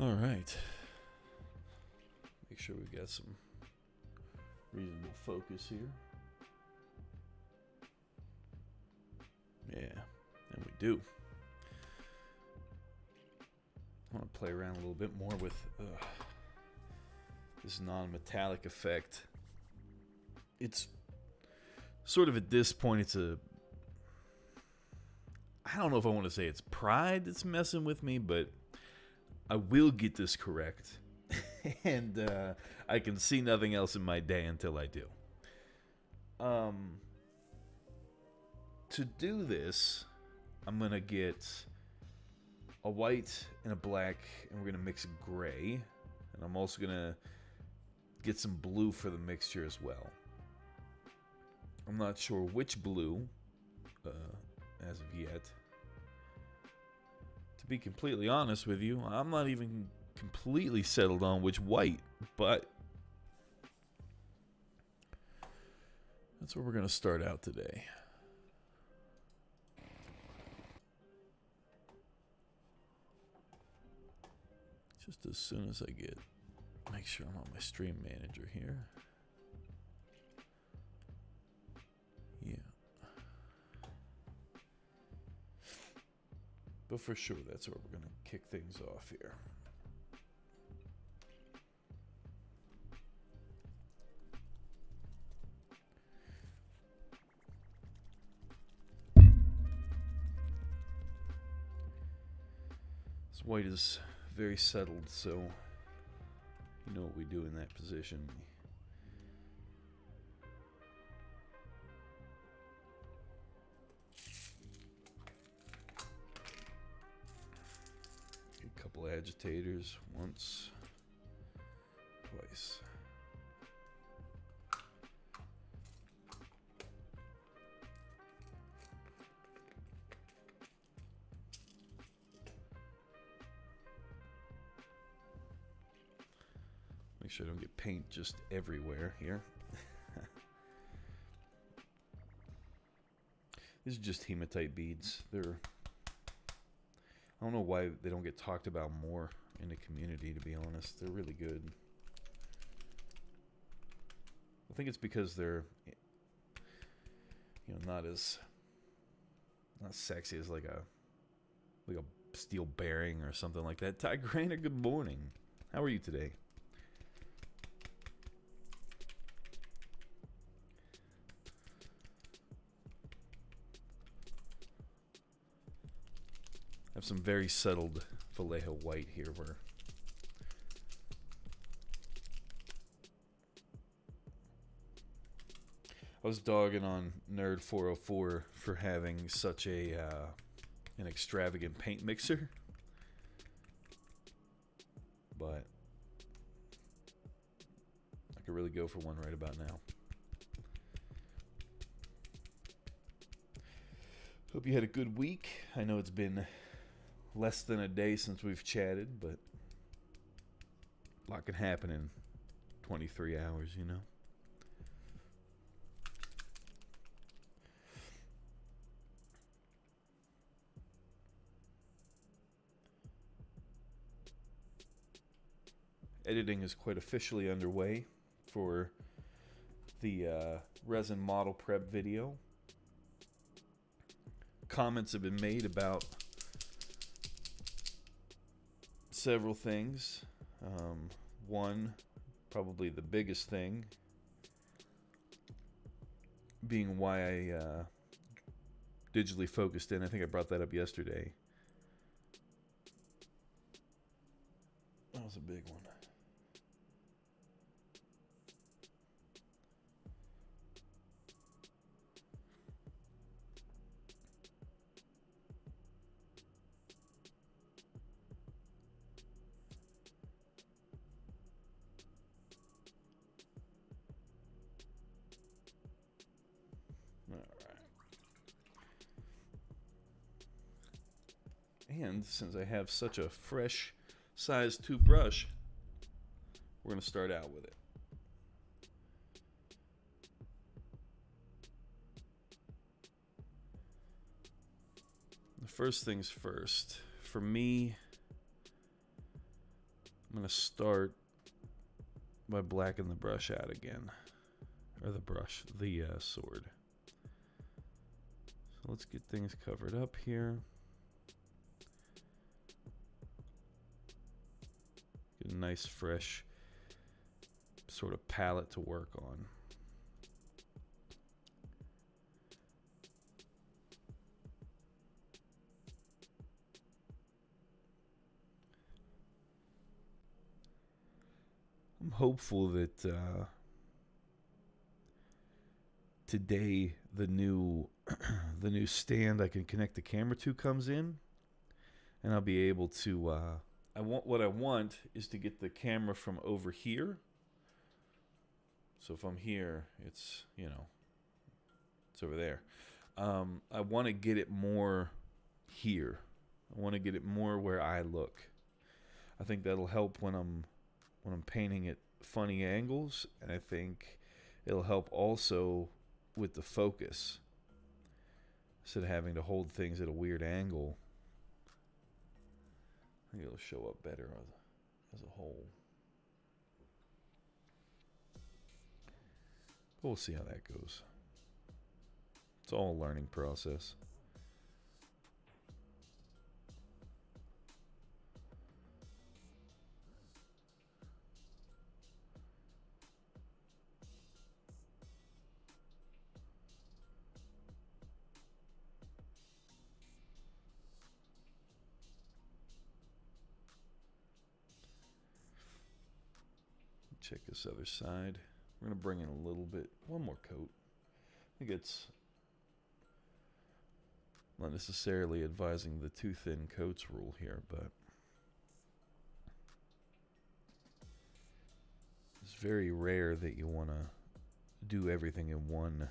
All right. Make sure we've got some reasonable focus here. Yeah, and we do. I want to play around a little bit more with this non-metallic effect. It's sort of at this point, I don't know if I want to say it's pride that's messing with me, but I will get this correct. And I can see nothing else in my day until I do. To do this, I'm going to get a white and a black, and we're going to mix a gray. And I'm also going to get some blue for the mixture as well. I'm not sure which blue as of yet. To be completely honest with you, I'm not even completely settled on which white, but that's where we're going to start out today. Just as soon as I make sure I'm on my stream manager here. Yeah. But for sure, that's where we're going to kick things off here. This white is very settled, so you know what we do in that position. A couple agitators, once, twice. Make sure I don't get paint just everywhere here. These are just hematite beads. I don't know why they don't get talked about more in the community, to be honest. They're really good. I think it's because they're, not sexy as like a steel bearing or something like that. Ty Grainer, good morning. How are you today? I have some very settled Vallejo white here where I was dogging on Nerd 404 for having such an extravagant paint mixer, but I could really go for one right about now. Hope you had a good week. I know it's been less than a day since we've chatted, but a lot can happen in 23 hours, you know? Editing is quite officially underway for the resin model prep video. Comments have been made about several things. One, probably the biggest thing, being why I digitally focused in. I think I brought that up yesterday. That was a big one. And since I have such a fresh size 2 brush, we're going to start out with it. The first things first, for me, I'm going to start by blacking the brush out again. Or the sword. So let's get things covered up here. Get a nice fresh sort of palette to work on. I'm hopeful that today the new the new stand I can connect the camera to comes in, and I'll be able to what I want is to get the camera from over here. So if I'm here, it's, you know, it's over there. I want to get it more here. I want to get it more where I look. I think that'll help when I'm painting at funny angles, and I think it'll help also with the focus. Instead of having to hold things at a weird angle, I think it'll show up better as a whole. But we'll see how that goes. It's all a learning process. Check this other side. We're going to bring in a little bit, one more coat. I think it's not necessarily advising the too thin coats rule here, but it's very rare that you want to do everything in one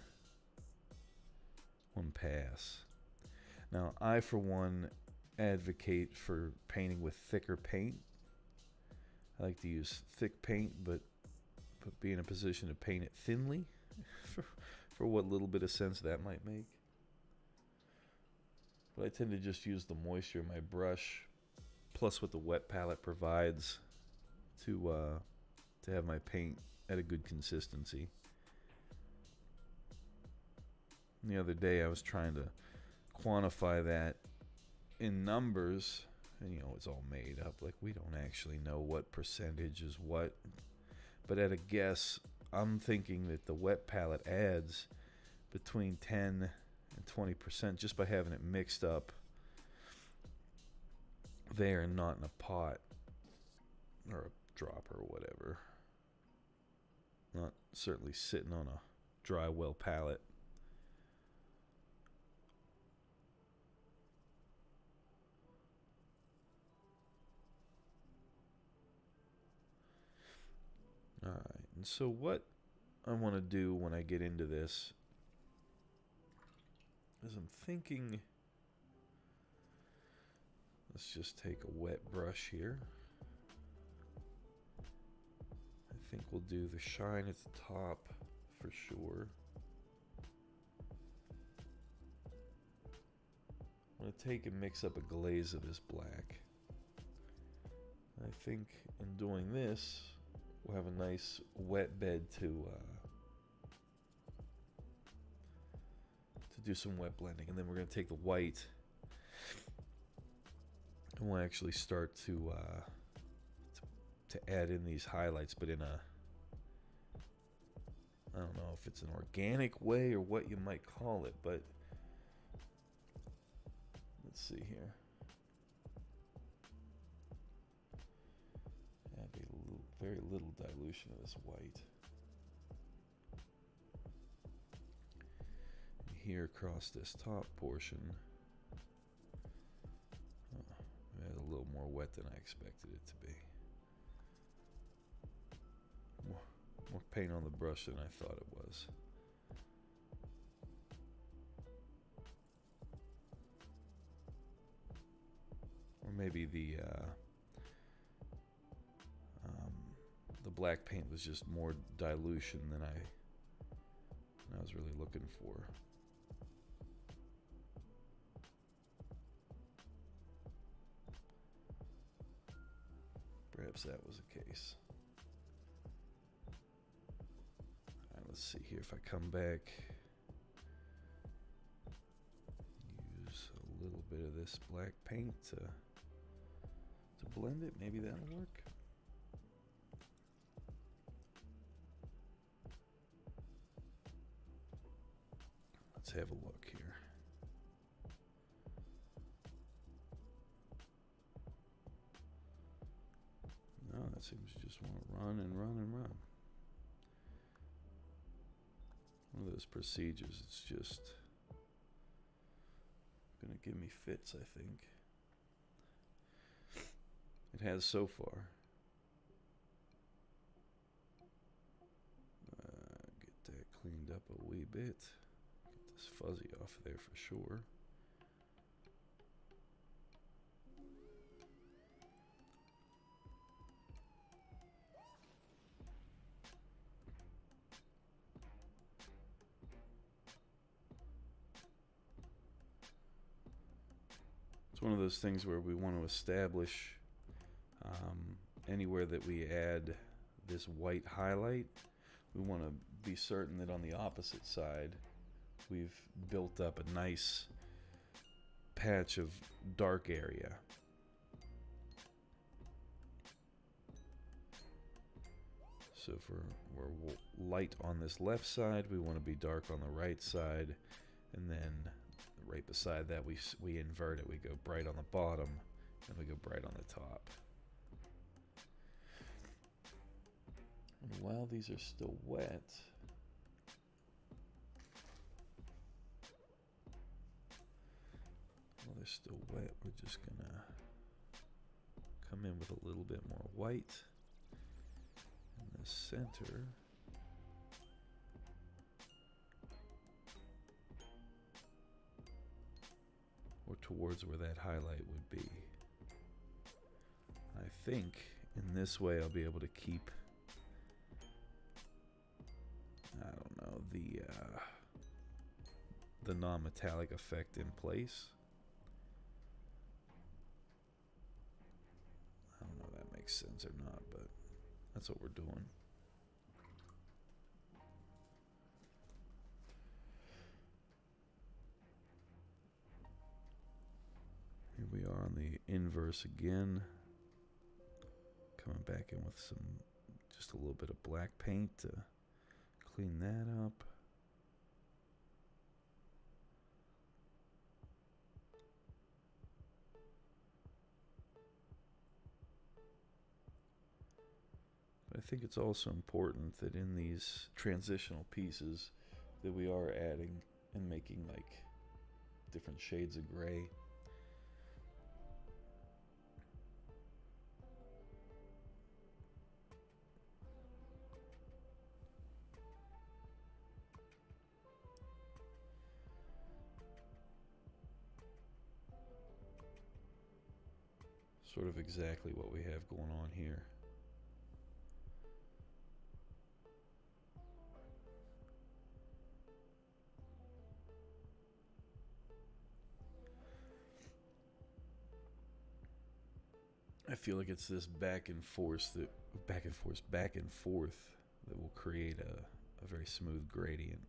pass. Now, I, for one, advocate for painting with thicker paint. I like to use thick paint, but be in a position to paint it thinly for what little bit of sense that might make. But I tend to just use the moisture in my brush, plus what the wet palette provides to have my paint at a good consistency. The other day I was trying to quantify that in numbers, and you know, it's all made up. Like, we don't actually know what percentage is what. But at a guess, I'm thinking that the wet palette adds between 10 and 20% just by having it mixed up there and not in a pot or a dropper or whatever. Not certainly sitting on a dry well palette. Alright, and so what I want to do when I get into this is I'm thinking, let's just take a wet brush here. I think we'll do the shine at the top for sure. I'm going to take and mix up a glaze of this black. I think in doing this, we'll have a nice wet bed to do some wet blending, and then we're going to take the white and we'll actually start to add in these highlights, but in a, I don't know if it's an organic way or what you might call it, but let's see here. Add a very little dilution of this white. And here across this top portion, add a little more wet than I expected it to be. More paint on the brush than I thought it was. Or maybe the black paint was just more dilution than I was really looking for. Perhaps that was the case. All right, let's see here. If I come back, use a little bit of this black paint to blend it, maybe that'll work. Let's have a look here. No, that seems to just want to run and run and run. One of those procedures, it's just gonna give me fits, I think. It has so far. Get that cleaned up a wee bit. Get this fuzzy off there for sure. It's one of those things where we want to establish anywhere that we add this white highlight, we want to be certain that on the opposite side we've built up a nice patch of dark area. So if we're light on this left side, we want to be dark on the right side, and then right beside that we invert it. We go bright on the bottom and we go bright on the top. And while these are still wet, while they're still wet, we're just gonna come in with a little bit more white in the center. Or towards where that highlight would be. I think in this way I'll be able to keep, I don't know, the non-metallic effect in place. I don't know if that makes sense or not, but that's what we're doing. Here we are on the inverse again. Coming back in with just a little bit of black paint to clean that up. But I think it's also important that in these transitional pieces that we are adding and making like different shades of gray. Sort of exactly what we have going on here. I feel like it's this back and forth that will create a very smooth gradient.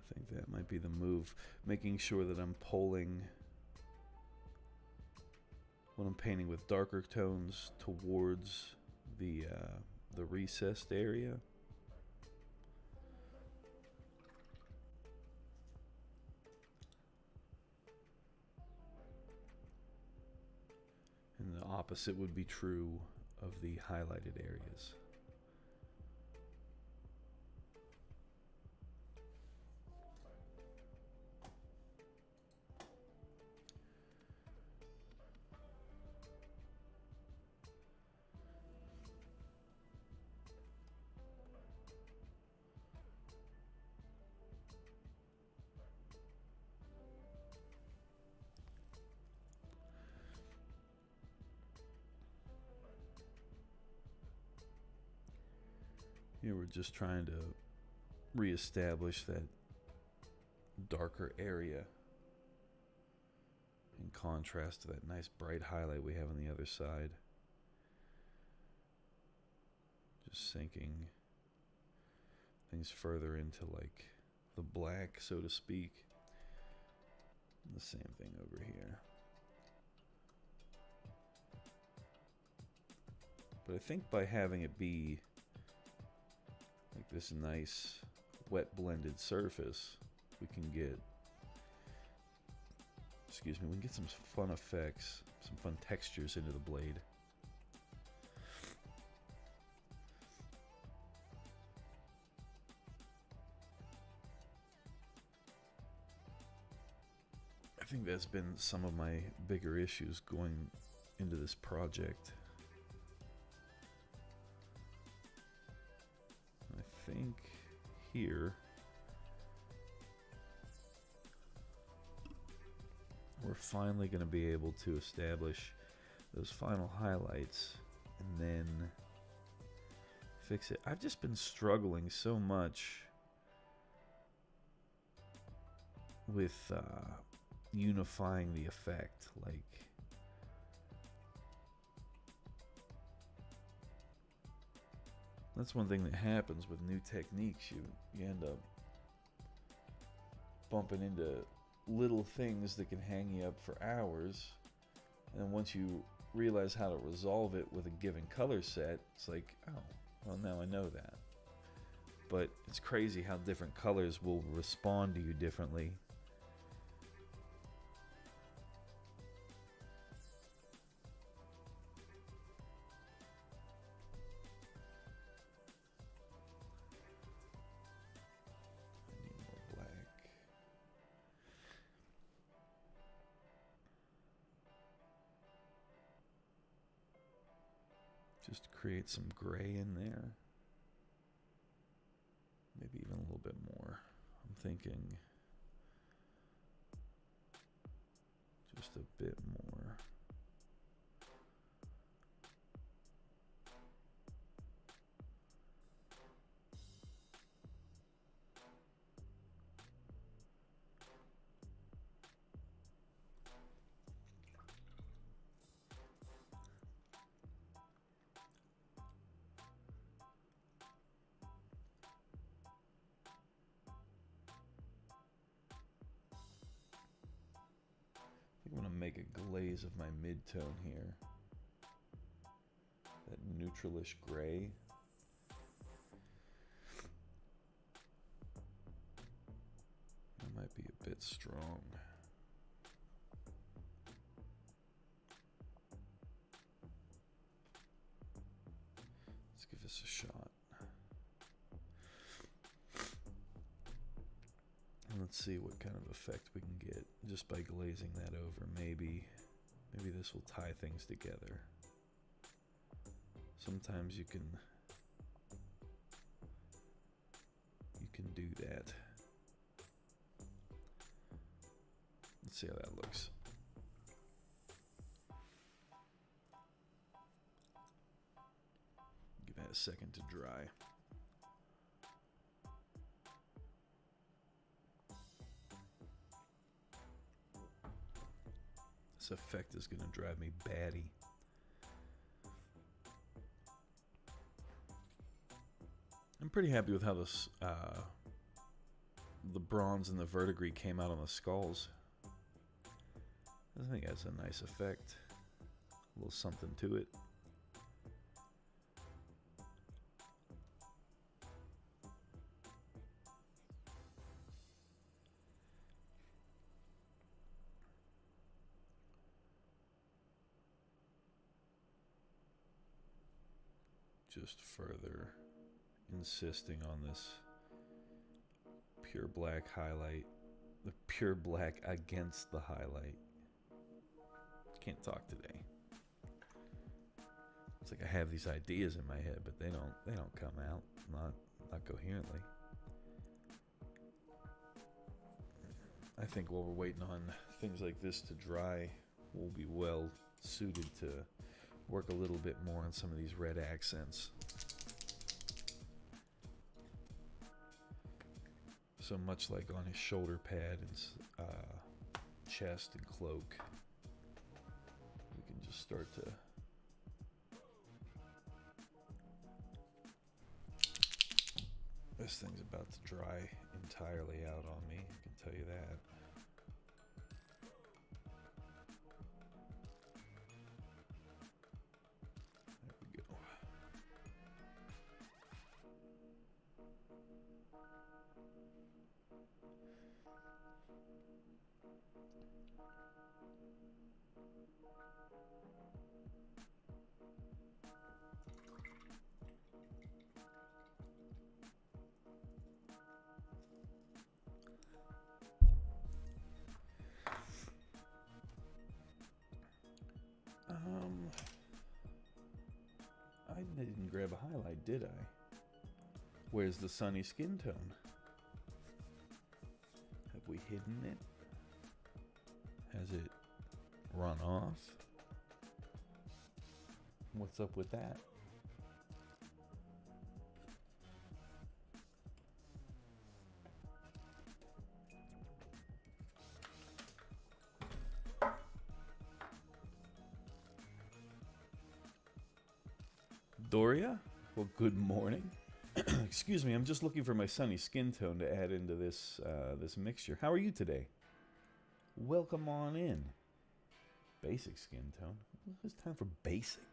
I think that might be the move, making sure that I'm pulling when I'm painting with darker tones towards the recessed area. And the opposite would be true of the highlighted areas. Here we're just trying to reestablish that darker area in contrast to that nice bright highlight we have on the other side. Just sinking things further into like the black, so to speak. The same thing over here. But I think by having it be like this nice wet blended surface, we can get, we can get some fun effects, some fun textures into the blade. I think that's been some of my bigger issues going into this project. I think here we're finally going to be able to establish those final highlights and then fix it. I've just been struggling so much with unifying the effect. Like, that's one thing that happens with new techniques. You end up bumping into little things that can hang you up for hours, and once you realize how to resolve it with a given color set, it's like, oh, well, now I know that. But it's crazy how different colors will respond to you differently. Just create some gray in there. Maybe even a little bit more. I'm thinking just a bit more. I'm going to make a glaze of my mid-tone here. That neutralish gray. That might be a bit strong. Let's give this a shot. Let's see what kind of effect we can get just by glazing that over. Maybe this will tie things together. Sometimes you can do that. Let's see how that looks. Give that a second to dry. This effect is going to drive me batty. I'm pretty happy with how this, the bronze and the verdigris came out on the skulls. I think that's a nice effect. A little something to it. Just further insisting on this pure black highlight, the pure black against the highlight. Can't talk today. It's like I have these ideas in my head, but they don't come out, not coherently. I think while we're waiting on things like this to dry, we'll be well suited to work a little bit more on some of these red accents. So much like on his shoulder pad and chest and cloak, we can just start to this thing's about to dry entirely out on me, I can tell you that. There we go. I didn't grab a highlight, did I? Where's the sunny skin tone? Have we hidden it? Has it run off? What's up with that? Doria? Well, good morning. Excuse me, I'm just looking for my sunny skin tone to add into this this mixture. How are you today? Welcome on in. Basic skin tone? It's time for basic.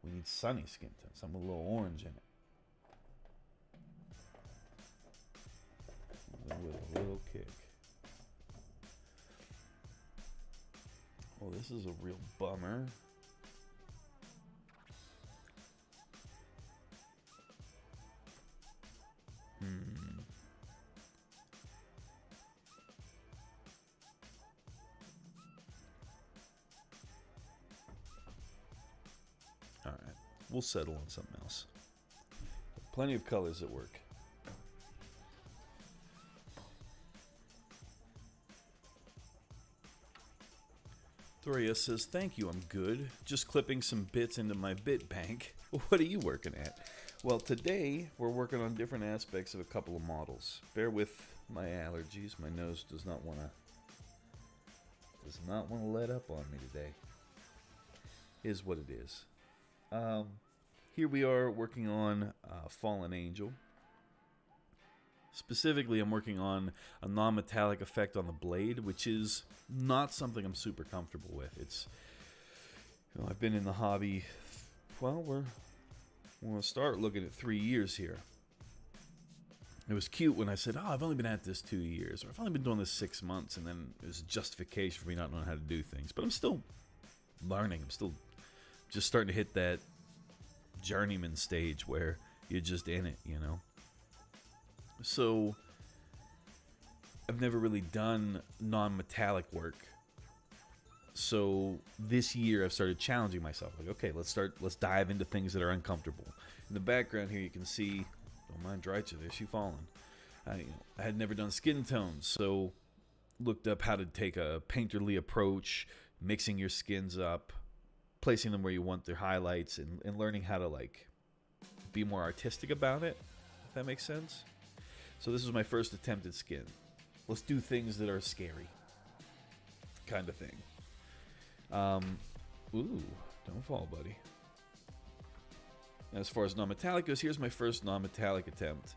We need sunny skin tone, something with a little orange in it. With a little kick. Oh, this is a real bummer. All right, we'll settle on something else. Plenty of colors at work. Doria says, thank you, I'm good. Just clipping some bits into my bit bank. What are you working at? Well, today we're working on different aspects of a couple of models. Bear with my allergies. My nose does not want to let up on me today. Is what it is. Here we are working on Fallen Angel. Specifically, I'm working on a non-metallic effect on the blade, which is not something I'm super comfortable with. It's, you know, I've been in the hobby, well, we're going to start looking at 3 years here. It was cute when I said, oh, I've only been at this 2 years, or I've only been doing this 6 months, and then it was justification for me not knowing how to do things. But I'm still learning. I'm still just starting to hit that journeyman stage where you're just in it, you know? So I've never really done non-metallic work. So this year I've started challenging myself. Like, okay, let's dive into things that are uncomfortable. In the background here you can see, don't mind Drycha, there she falling. I had never done skin tones, so looked up how to take a painterly approach, mixing your skins up, placing them where you want their highlights, and learning how to like be more artistic about it, if that makes sense. So this was my first attempt at skin. Let's do things that are scary, kind of thing. Ooh, don't fall, buddy. As far as non-metallic goes, here's my first non-metallic attempt.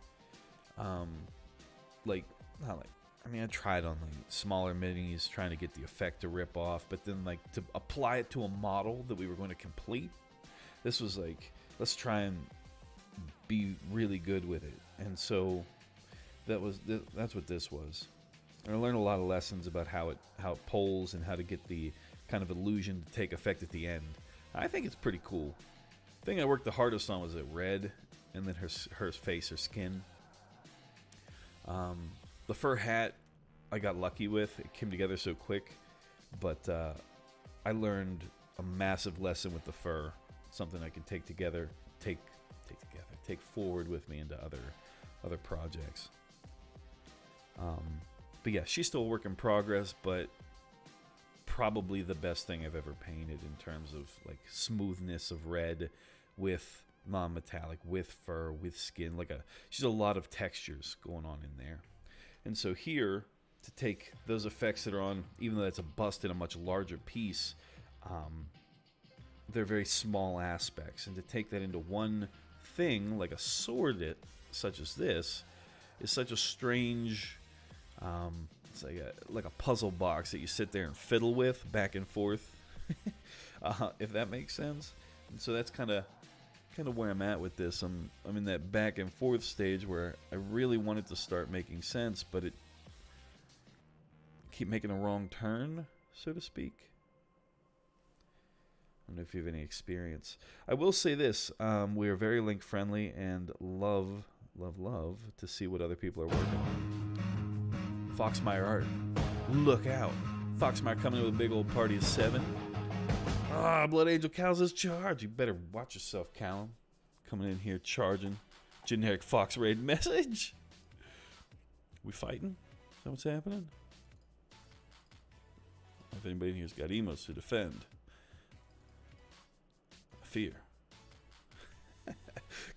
I tried on like smaller minis, trying to get the effect to rip off, but then like to apply it to a model that we were going to complete. This was like, let's try and be really good with it, and so that's what this was. And I learned a lot of lessons about how it pulls and how to get the kind of illusion to take effect at the end. I think it's pretty cool. The thing I worked the hardest on was at red, and then her face, her skin. The fur hat I got lucky with. It came together so quick, but I learned a massive lesson with the fur. Something I can take forward with me into other projects. But yeah, she's still a work in progress, but probably the best thing I've ever painted in terms of like smoothness of red with non-metallic, with fur, with skin. She's a lot of textures going on in there. And so here, to take those effects that are on, even though that's a bust in a much larger piece, they're very small aspects. And to take that into one thing, like a sword such as this, is such a strange... it's like a puzzle box that you sit there and fiddle with back and forth, if that makes sense. And so that's kind of where I'm at with this. I'm in that back and forth stage where I really want it to start making sense, but it keep making a wrong turn, so to speak. I don't know if you have any experience. I will say this: we are very link friendly and love to see what other people are working on. Foxmeyer Art, look out! Foxmeyer coming in with a big old party of 7. Blood Angel Cal's his charge. You better watch yourself, Callum. Coming in here charging. Generic Fox Raid message. We fighting? Is that what's happening? If anybody in here's got emotes to defend. Fear.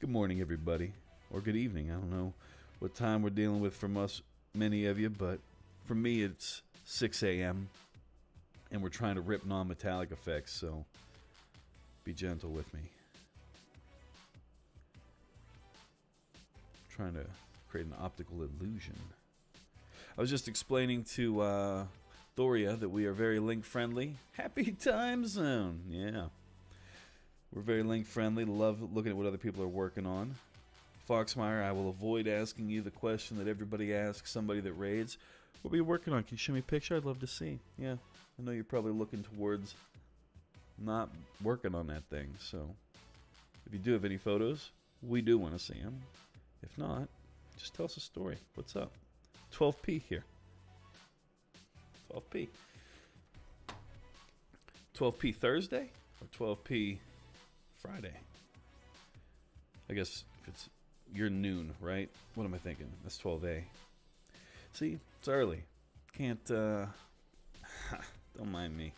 Good morning, everybody. Or good evening. I don't know what time we're dealing with from us, many of you, but for me it's 6 a.m. and we're trying to rip non-metallic effects, so be gentle with me. I'm trying to create an optical illusion. I was just explaining to Thoria that we are very link friendly. Happy time zone. Yeah. We're very link friendly. Love looking at what other people are working on. Foxmeyer, I will avoid asking you the question that everybody asks somebody that raids. What were you working on? Can you show me a picture? I'd love to see. Yeah. I know you're probably looking towards not working on that thing. So if you do have any photos, we do want to see them. If not, just tell us a story. What's up? 12p here. 12p. 12p Thursday or 12p Friday? I guess if it's your noon, right? What am I thinking? That's 12a. See, it's early. Can't, don't mind me.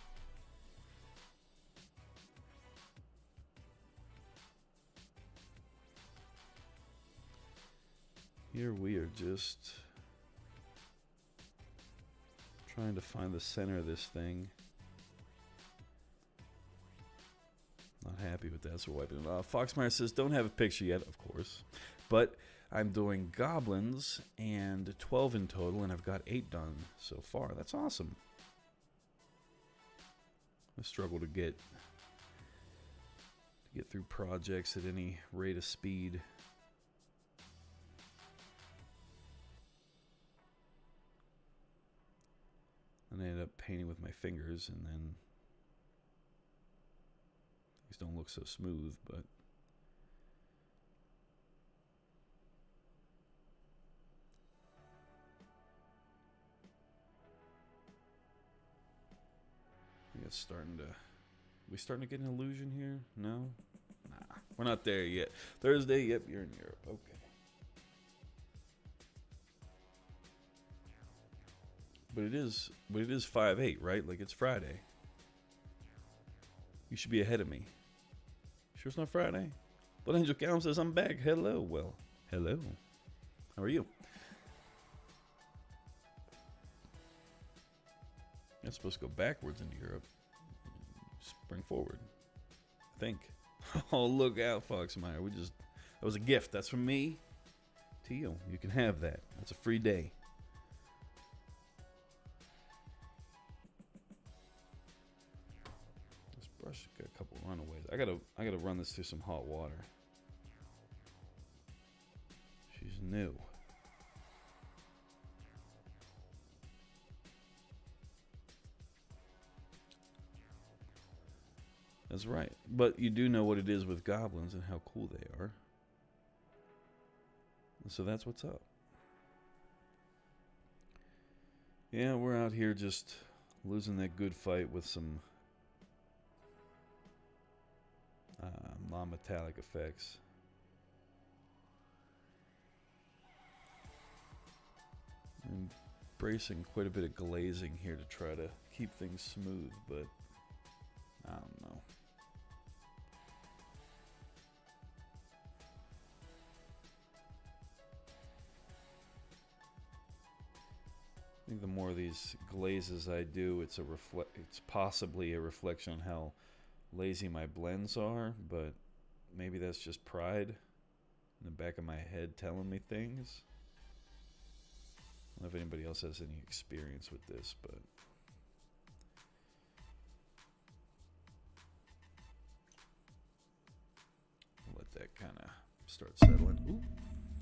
Here we are just trying to find the center of this thing. Not happy with that, so we're wiping it off. Foxmeyer says, don't have a picture yet, of course. But I'm doing goblins and 12 in total, and I've got 8 done so far. That's awesome. I struggle to get through projects at any rate of speed. And I end up painting with my fingers, and then these don't look so smooth, but I think it's starting to... We starting to get an illusion here? No? Nah, we're not there yet. Thursday, yep, you're in Europe. Okay. But it is 5/8, right? Like, it's Friday. You should be ahead of me. Sure it's not Friday? Blood Angel Callum says, I'm back. Hello. Well, hello. How are you? I'm supposed to go backwards into Europe. Spring forward. I think. Oh, look out, Foxmeyer. That was a gift. That's from me to you. You can have that. That's a free day. This brush got a couple runaways. I gotta run this through some hot water. She's new. That's right. But you do know what it is with goblins and how cool they are. And so that's what's up. Yeah, we're out here just losing that good fight with some non-metallic effects. I'm bracing quite a bit of glazing here to try to keep things smooth, but I don't know. think the more of these glazes I do, it's possibly a reflection on how lazy my blends are, but maybe that's just pride in the back of my head telling me things. I don't know if anybody else has any experience with this, but I'll let that kind of start settling. Ooh,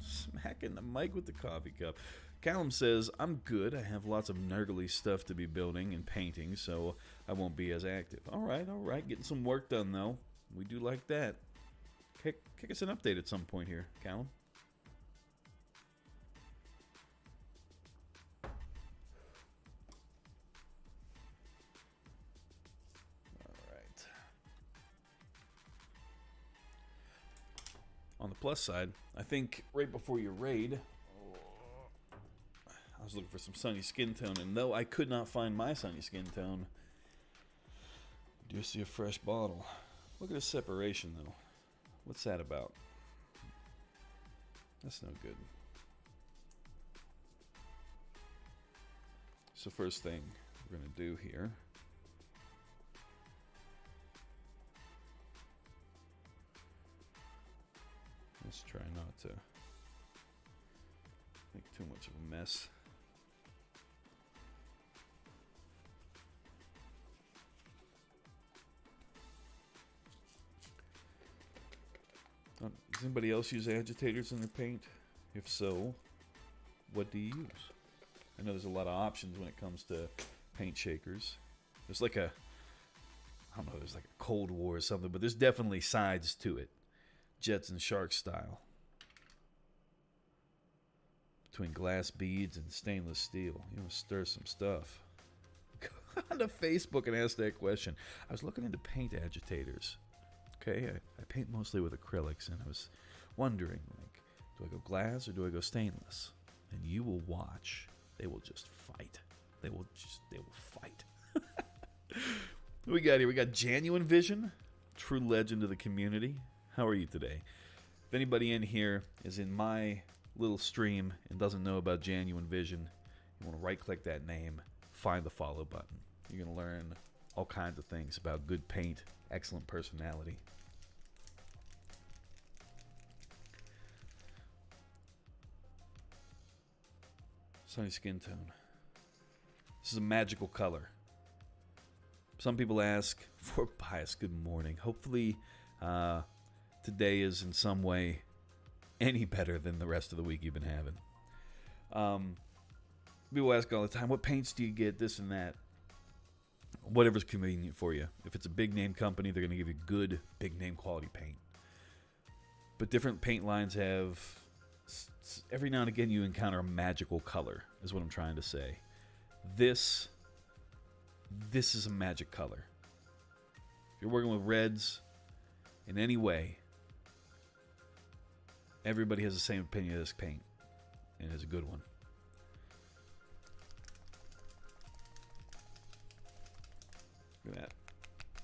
smacking the mic with the coffee cup. Callum says, I'm good. I have lots of nerdly stuff to be building and painting, so I won't be as active. All right. Getting some work done, though. We do like that. Kick us an update at some point here, Callum. All right. On the plus side, I think right before your raid, I was looking for some sunny skin tone, and though I could not find my sunny skin tone, I do see a fresh bottle. Look at the separation, though. What's that about? That's no good. So first thing we're going to do here, let's try not to make too much of a mess. Does anybody else use agitators in their paint? If so, what do you use? I know there's a lot of options when it comes to paint shakers. There's like I don't know, there's like a Cold War or something, but there's definitely sides to it. Jets and Sharks style. Between glass beads and stainless steel. You want to stir some stuff. Go on to Facebook and ask that question. I was looking into paint agitators. Okay, I paint mostly with acrylics, and I was wondering, like, do I go glass or do I go stainless? And you will watch. They will just fight. They will fight. What we got here? We got Genuine Vision, true legend of the community. How are you today? If anybody in here is in my little stream and doesn't know about Genuine Vision, you want to right-click that name, find the follow button. You're going to learn all kinds of things about good paint, excellent personality. Sunny skin tone. This is a magical color. Some people ask for bias. Good morning. Hopefully today is in some way any better than the rest of the week you've been having. People ask all the time, what paints do you get, this and that? Whatever's convenient for you. If it's a big name company, they're going to give you good big name quality paint. But different paint lines have, every now and again you encounter a magical color, is what I'm trying to say. This is a magic color. If you're working with reds in any way, everybody has the same opinion of this paint, and it's a good one. Look at that.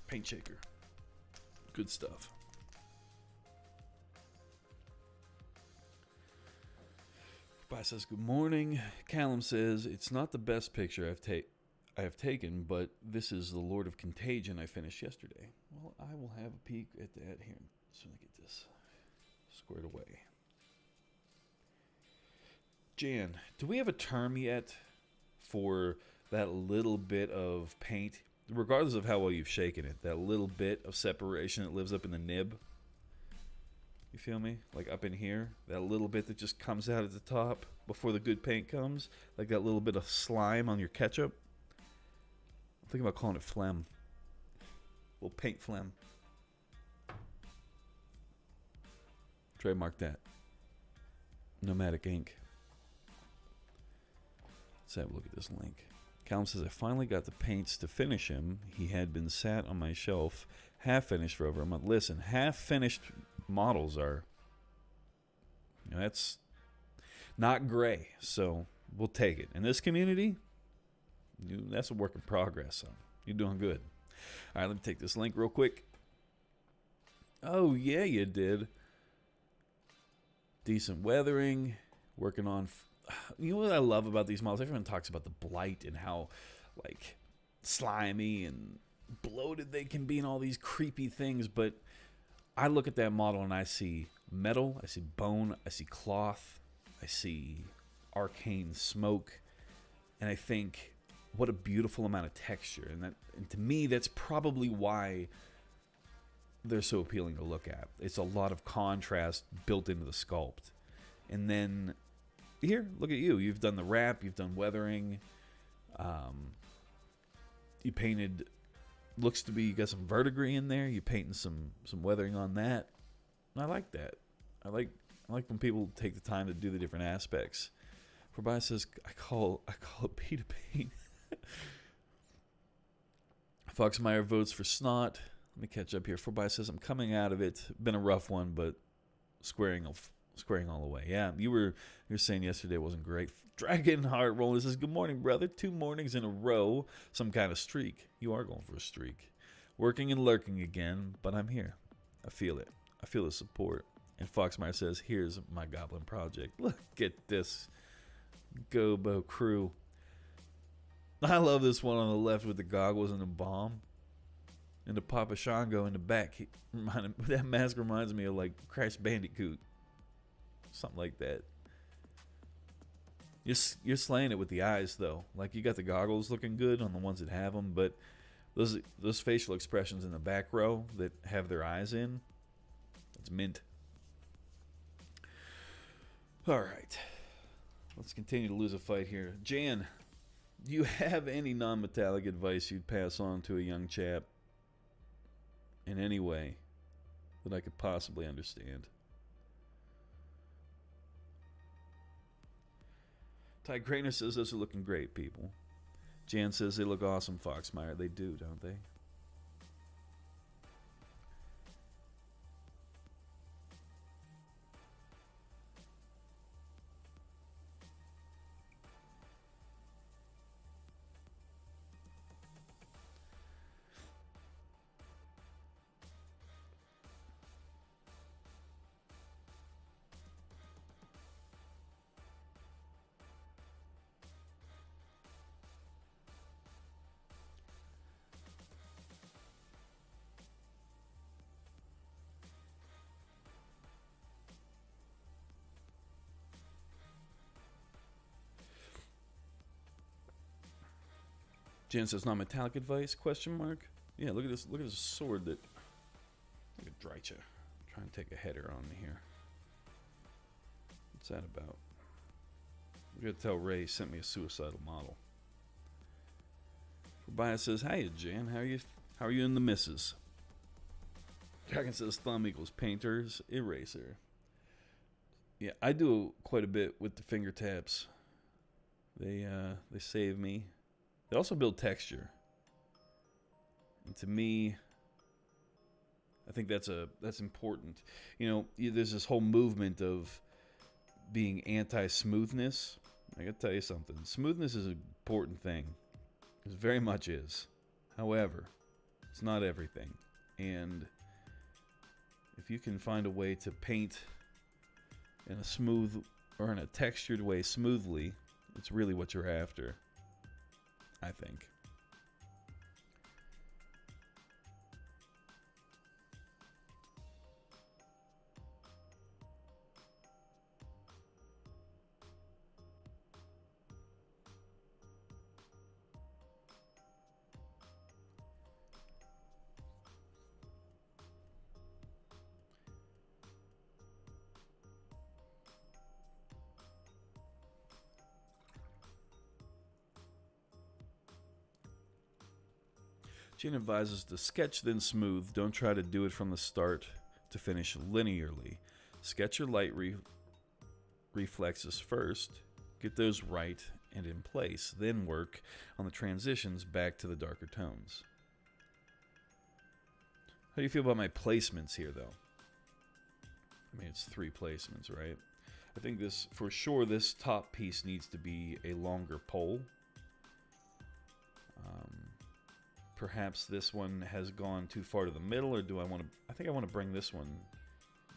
Paint shaker. Good stuff. Bye says, good morning. Callum says, it's not the best picture I have taken, but this is the Lord of Contagion I finished yesterday. Well, I will have a peek at that here as soon as I get this squared away. Jan, do we have a term yet for that little bit of paint, regardless of how well you've shaken it, that little bit of separation that lives up in the nib? You feel me? Like up in here, that little bit that just comes out at the top before the good paint comes, like that little bit of slime on your ketchup. I'm thinking about calling it phlegm. A little paint phlegm. Trademark that. Nomadic ink. Let's have a look at this link. Callum says, I finally got the paints to finish him. He had been sat on my shelf, half finished for over a month. Listen, half finished models are, that's not gray, so we'll take it. In this community, that's a work in progress, so you're doing good. All right, let me take this link real quick. Oh, yeah, you did. Decent weathering. Working on you know what I love about these models? Everyone talks about the blight and how, like, slimy and bloated they can be and all these creepy things, but I look at that model and I see metal, I see bone, I see cloth, I see arcane smoke, and I think, what a beautiful amount of texture. And to me, that's probably why they're so appealing to look at. It's a lot of contrast built into the sculpt. And then here, look at you. You've done the wrap, you've done weathering. You painted, looks to be, you got some verdigris in there. You painting some weathering on that. And I like that. I like when people take the time to do the different aspects. Forbias says, I call it P to paint. Foxmeyer votes for Snot. Let me catch up here. Forbias says, I'm coming out of it. Been a rough one, but squaring all the way. Yeah, you were saying yesterday wasn't great. Dragon Heart Roller says, good morning, brother. 2 mornings in a row. Some kind of streak. You are going for a streak. Working and lurking again, but I'm here. I feel it. I feel the support. And Foxmeyer says, here's my Goblin project. Look at this Gobo crew. I love this one on the left with the goggles and the bomb. And the Papa Shango in the back. That mask reminds me of like Crash Bandicoot. Something like that. You're slaying it with the eyes though. Like you got the goggles looking good on the ones that have them, but those facial expressions in the back row that have their eyes in, it's mint. All right. Let's continue to lose a fight here. Jan, do you have any non-metallic advice you'd pass on to a young chap in any way that I could possibly understand? Ty Grainer says those are looking great, people. Jan says they look awesome, Foxmeyer. They do, don't they? Jan says non-metallic advice? Question mark. Yeah, look at this. Look at this sword that. Look at Drycha. Trying to take a header on me here. What's that about? We gotta tell Ray sent me a suicidal model. Tobias says, "Hiya, Jan. How are you in the misses?" Dragon says, "Thumb equals painters eraser." Yeah, I do quite a bit with the finger taps. They save me. They also build texture. And to me, I think that's important. You know, there's this whole movement of being anti-smoothness. I gotta tell you something. Smoothness is an important thing. It very much is. However, it's not everything. And if you can find a way to paint in a smooth or in a textured way smoothly, it's really what you're after, I think. Gene advises to sketch then smooth. Don't try to do it from the start to finish linearly. Sketch your light reflexes first. Get those right and in place. Then work on the transitions back to the darker tones. How do you feel about my placements here, though? I mean, it's 3 placements, right? I think this, for sure, this top piece needs to be a longer pole. Perhaps this one has gone too far to the middle, or do I want to... I think I want to bring this one...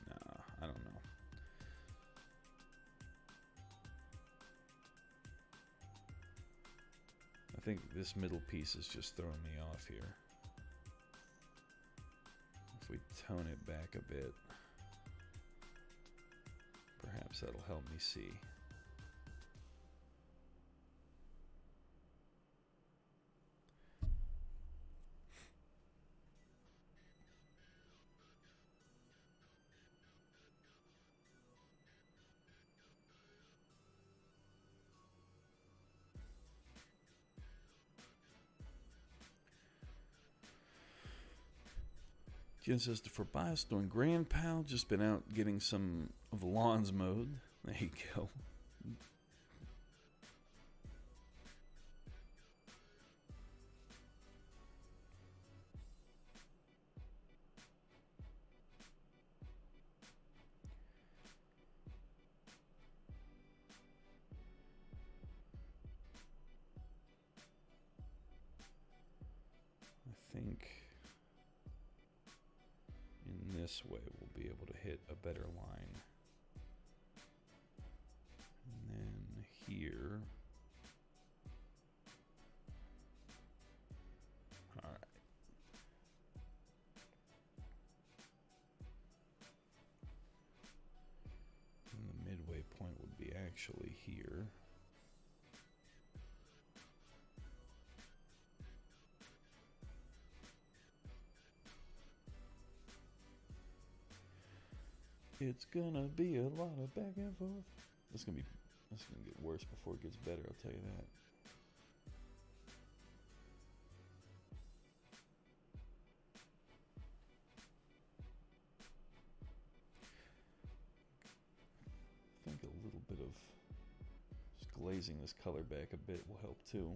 Nah, I don't know. I think this middle piece is just throwing me off here. If we tone it back a bit, perhaps that'll help me see. Jen says, for bias doing Grand Pal, just been out getting some of the lawns mowed. There you go. I think in this way we'll be able to hit a better line. And then here. All right. And the midway point would be actually here. It's gonna be a lot of back and forth. It's gonna get worse before it gets better, I'll tell you that. I think a little bit of just glazing this color back a bit will help too.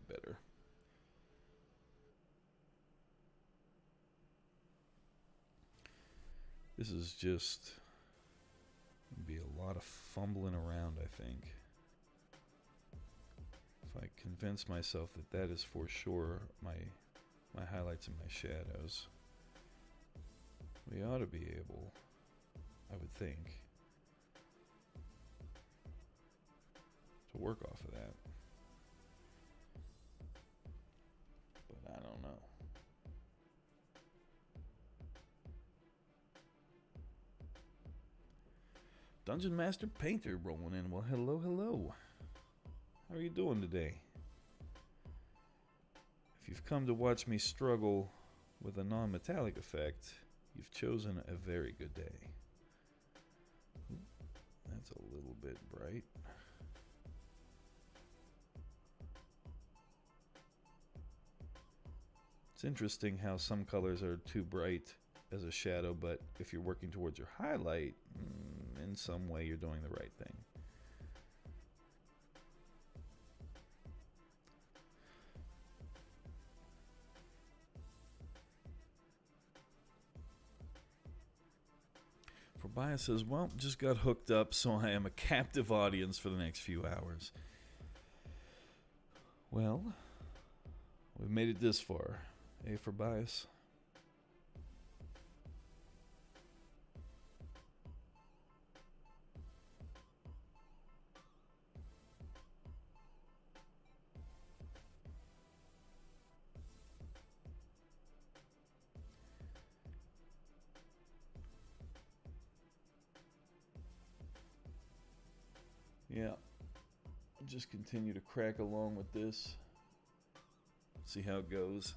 Better. This is just be a lot of fumbling around, I think. If I convince myself that that is for sure my highlights and my shadows, we ought to be able, I would think, to work off of that. I don't know. Dungeon Master Painter rolling in. Well, hello, hello. How are you doing today? If you've come to watch me struggle with a non-metallic effect, you've chosen a very good day. That's a little bit bright. It's interesting how some colors are too bright as a shadow, but if you're working towards your highlight, in some way you're doing the right thing. For Bias says, well, just got hooked up, so I am a captive audience for the next few hours. Well, we've made it this far. A for Bias. Yeah, I'll just continue to crack along with this. See how it goes.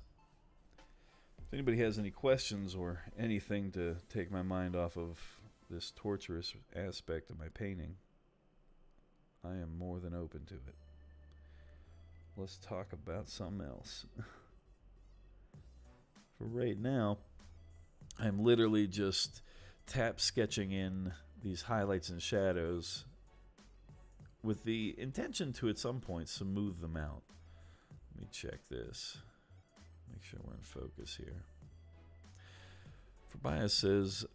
If anybody has any questions or anything to take my mind off of this torturous aspect of my painting, I am more than open to it. Let's talk about something else. For right now, I'm literally just tap sketching in these highlights and shadows with the intention to, at some point, smooth them out. Let me check this. Make sure we're in focus here. Fabius says,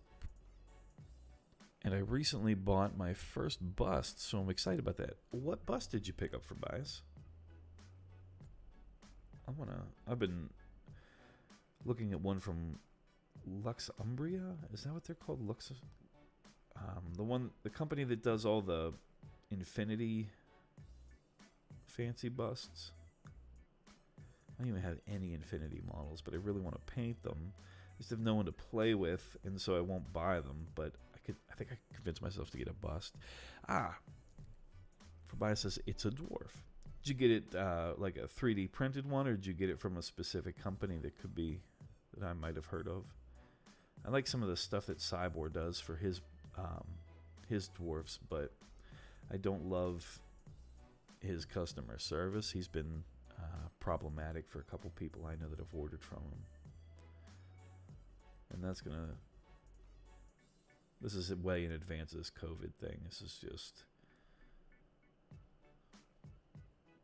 and I recently bought my first bust, so I'm excited about that. What bust did you pick up, Fabius? I've been looking at one from Luxumbria. Is that what they're called? The company that does all the Infinity fancy busts. I don't even have any Infinity models, but I really want to paint them. I just have no one to play with, and so I won't buy them. But I think I could convince myself to get a bust. Fabius says it's a dwarf. Did you get it like a 3D printed one, or did you get it from a specific company that I might have heard of? I like some of the stuff that Cyborg does for his dwarfs, but I don't love his customer service. He's been problematic for a couple people I know that have ordered from him. And this is way in advance of this COVID thing. This is just,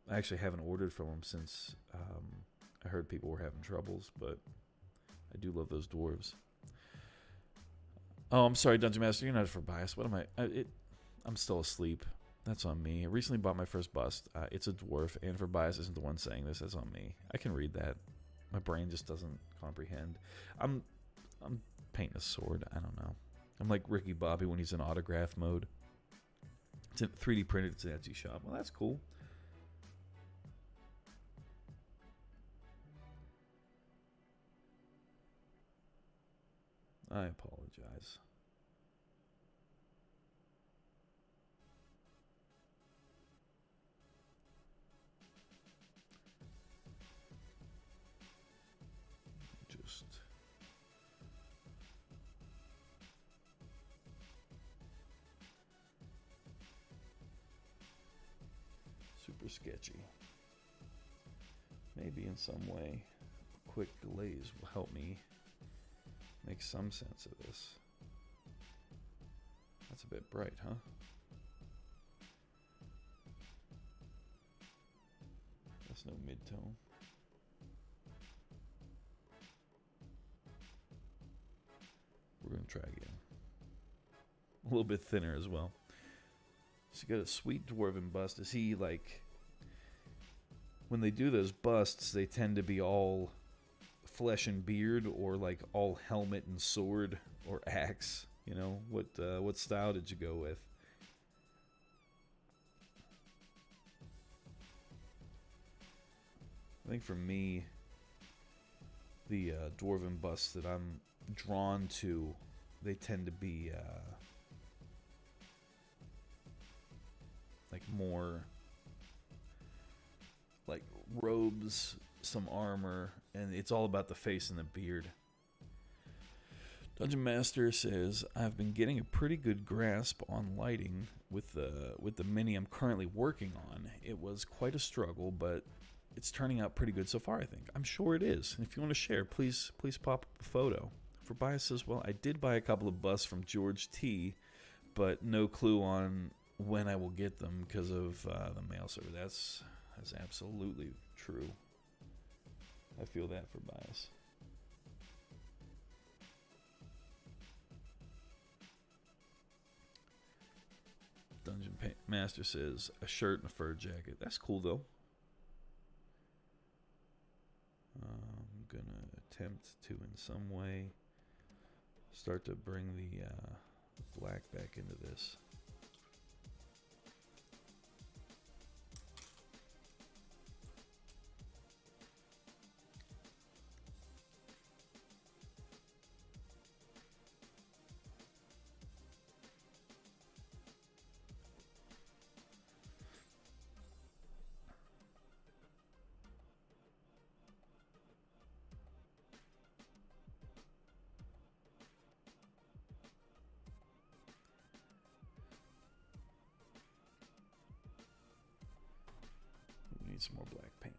I actually haven't ordered from him since I heard people were having troubles, but I do love those dwarves. Oh, I'm sorry, Dungeon Master, you're not for bias. What am I? I'm still asleep. That's on me. I recently bought my first bust. It's a dwarf, and for bias isn't the one saying this. That's on me. I can read that. My brain just doesn't comprehend. I'm painting a sword. I don't know. I'm like Ricky Bobby when he's in autograph mode. It's 3D printed. It's an Etsy shop. Well, that's cool. I apologize. Just super sketchy. Maybe in some way, a quick glaze will help me make some sense of this. That's a bit bright, huh? That's no mid-tone. We're going to try again. A little bit thinner as well. So you got a sweet dwarven bust. Is he like... When they do those busts, they tend to be all flesh and beard, or like all helmet and sword or axe. You know, what style did you go with? I think for me, the dwarven busts that I'm drawn to, they tend to be like more like robes, some armor, and it's all about the face and the beard. Dungeon Master says, I've been getting a pretty good grasp on lighting with the mini I'm currently working on. It was quite a struggle, but it's turning out pretty good so far, I think. I'm sure it is. And if you want to share, please pop up a photo. For Bias says, well, I did buy a couple of busts from George T, but no clue on when I will get them because of the mail server. That's absolutely true. I feel that for Bias. Dungeon Master says, a shirt and a fur jacket. That's cool, though. I'm going to attempt to, in some way, start to bring the black back into this. Need some more black paint.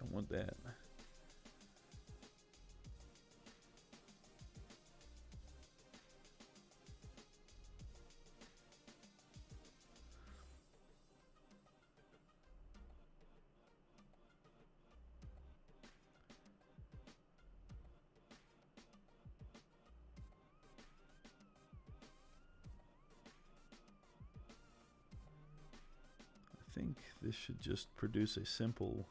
Don't want that. I think this should just produce a simple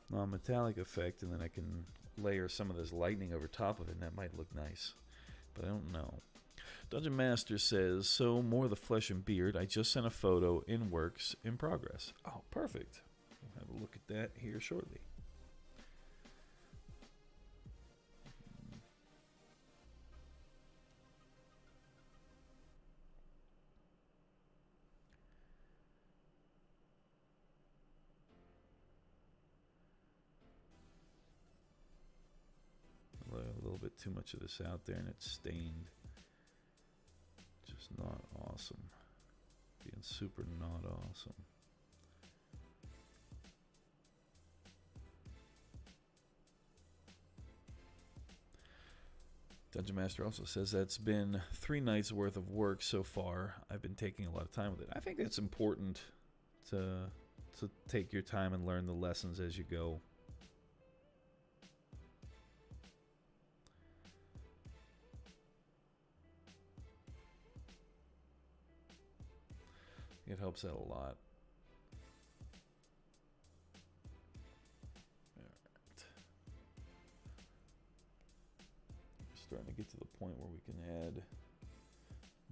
non-metallic effect, and then I can layer some of this lightning over top of it, and that might look nice. But I don't know. Dungeon Master says, so more of the flesh and beard. I just sent a photo in works in progress. Oh, perfect. We'll have a look at that here shortly. A little bit too much of this out there, and it's stained. Just not awesome. Being super not awesome. Dungeon Master also says that's been 3 nights worth of work so far. I've been taking a lot of time with it. I think it's important to take your time and learn the lessons as you go. It helps out a lot. Alright. Starting to get to the point where we can add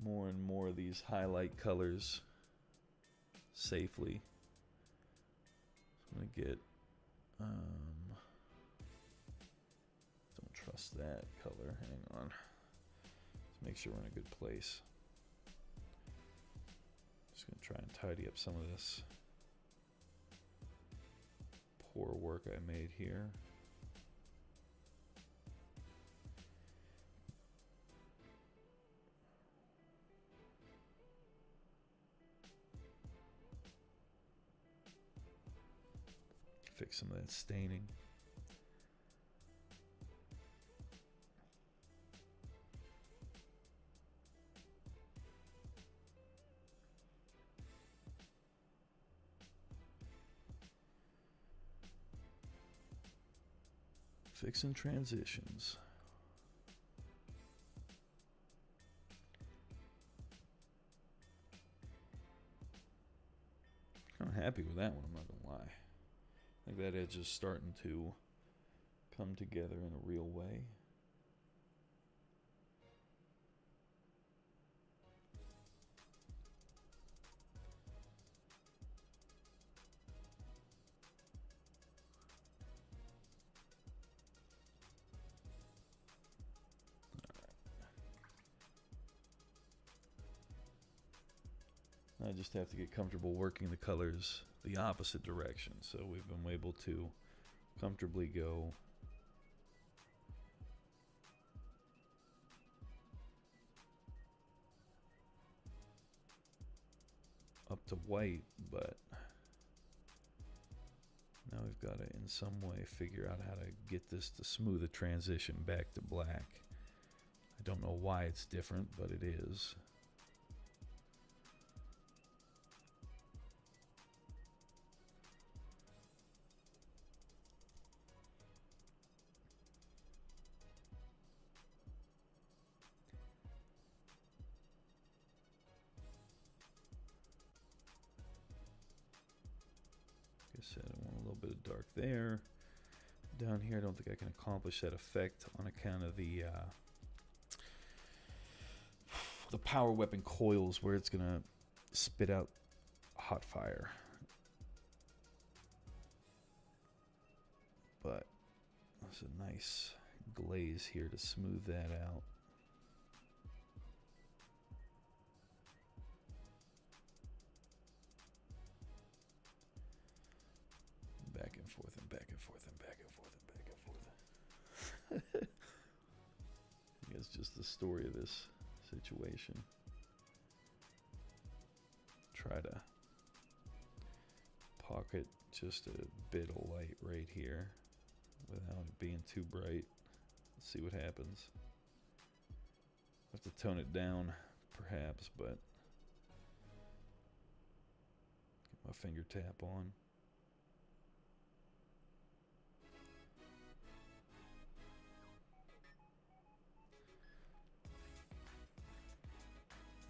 more and more of these highlight colors safely. So I'm going to get, don't trust that color, hang on. Let's make sure we're in a good place. Just going to try and tidy up some of this poor work I made here. Fix some of that staining. Fixing transitions. I'm happy with that one, I'm not gonna lie. I think that edge is starting to come together in a real way. I just have to get comfortable working the colors the opposite direction. So we've been able to comfortably go up to white, but now we've got to in some way figure out how to get this to smooth a transition back to black. I don't know why it's different, but it is. Said I want a little bit of dark there. Down here I don't think I can accomplish that effect on account of the power weapon coils where it's gonna spit out hot fire. But there's a nice glaze here to smooth that out. Back and forth and back and forth and back and forth and back and forth. I think it's just the story of this situation. pocket just a bit of light right here without it being too bright. Let's see what happens. I have to tone it down, perhaps, but get my finger tap on.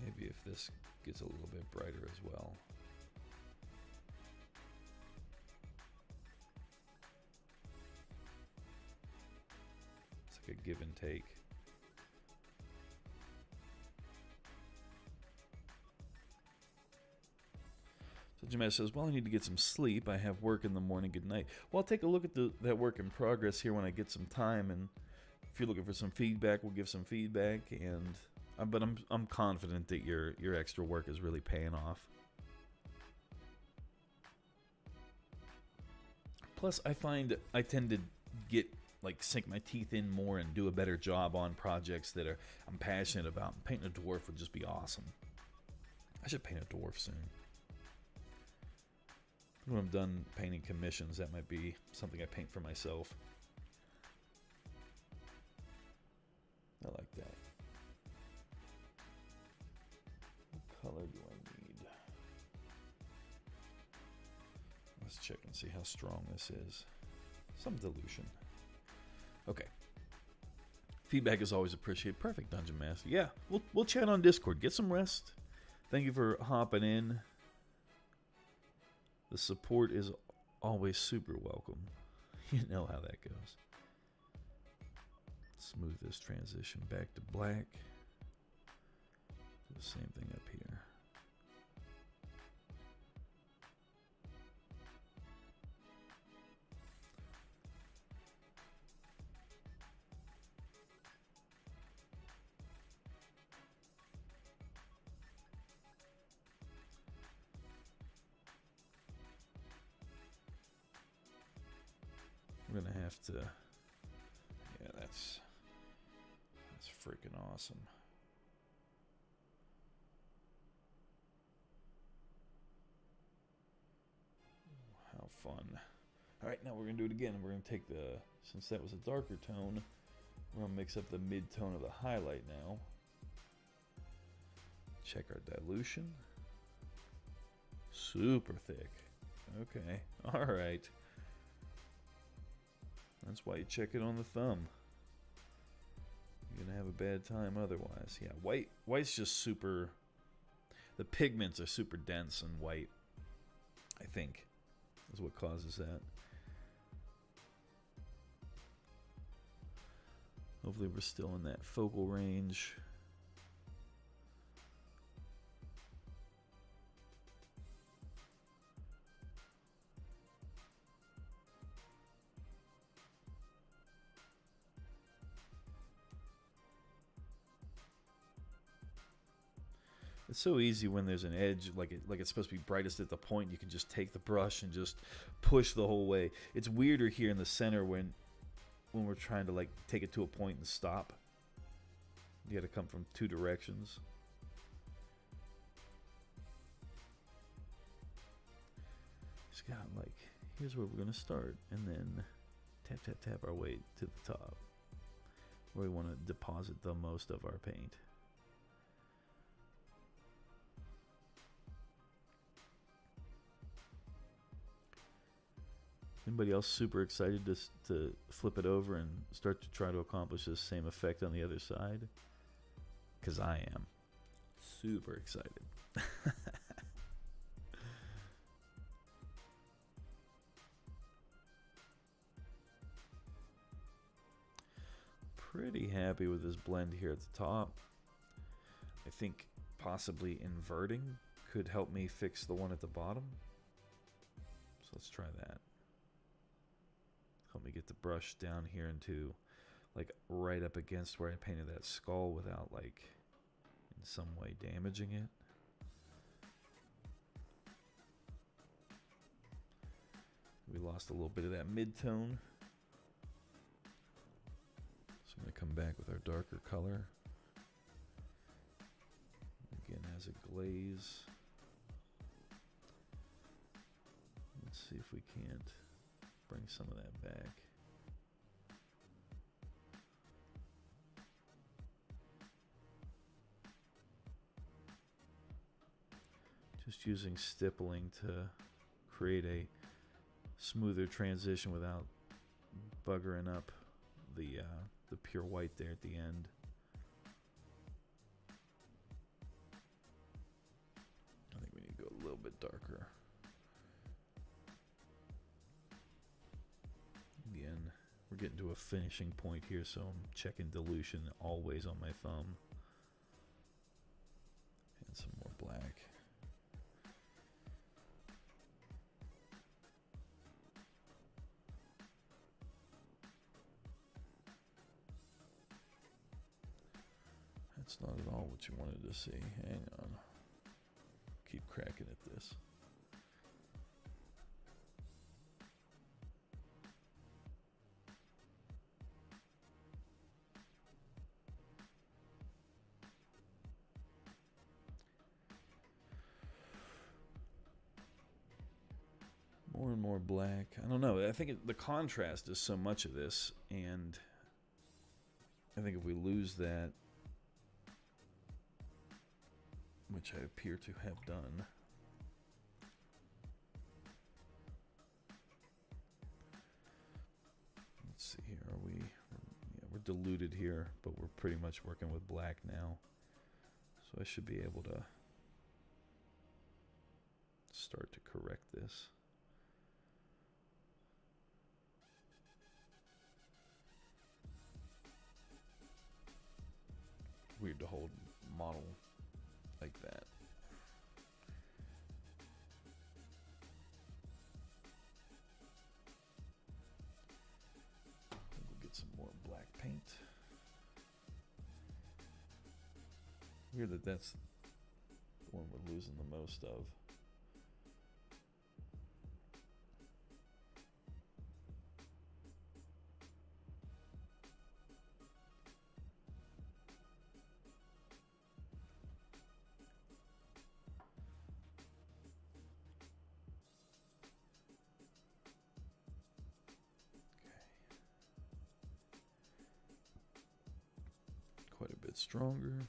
Maybe if this gets a little bit brighter as well. It's like a give and take. So Jamesh says, well, I need to get some sleep. I have work in the morning. Good night. Well, I'll take a look at that work in progress here when I get some time. And if you're looking for some feedback, we'll give some feedback. And but I'm confident that your extra work is really paying off. Plus, I find I tend to sink my teeth in more and do a better job on projects that I'm passionate about. And painting a dwarf would just be awesome. I should paint a dwarf soon. When I'm done painting commissions, that might be something I paint for myself. I like that. What color do I need? Let's check and see how strong this is. Some dilution. Okay. Feedback is always appreciated. Perfect, Dungeon Master. Yeah, we'll chat on Discord. Get some rest. Thank you for hopping in. The support is always super welcome. You know how that goes. Smooth this transition back to black. Do the same thing up here. I'm gonna have to. Yeah, that's freaking awesome. How fun. Alright, now we're gonna do it again. We're gonna take since that was a darker tone, we're gonna mix up the mid-tone of the highlight now. Check our dilution. Super thick. Okay, alright. That's why you check it on the thumb. You're gonna have a bad time otherwise. Yeah, white's just super. The pigments are super dense and white. I think is what causes that. Hopefully we're still in that focal range. It's so easy when there's an edge, like it's supposed to be brightest at the point. You can just take the brush and just push the whole way. It's weirder here in the center when we're trying to take it to a point and stop. You got to come from two directions. It's got here's where we're gonna start, and then tap tap tap our way to the top, where we want to deposit the most of our paint. Anybody else super excited to flip it over and start to try to accomplish this same effect on the other side? Because I am super excited. Pretty happy with this blend here at the top. I think possibly inverting could help me fix the one at the bottom. So let's try that. Help me get the brush down here into right up against where I painted that skull without in some way damaging it. We lost a little bit of that mid-tone. So I'm going to come back with our darker color. Again, as a glaze. Let's see if we can't bring some of that back. Just using stippling to create a smoother transition without buggering up the pure white there at the end. I think we need to go a little bit darker. Again, we're getting to a finishing point here, so I'm checking dilution always on my thumb. And some more black. That's not at all what you wanted to see. Hang on. Keep cracking at this. More and more black. I don't know. I think the contrast is so much of this, and I think if we lose that, which I appear to have done. Let's see here. Are we? Yeah, we're diluted here, but we're pretty much working with black now. So I should be able to start to correct this. Weird to hold model like that. We'll get some more black paint. Weird that that's the one we're losing the most of. Quite a bit stronger.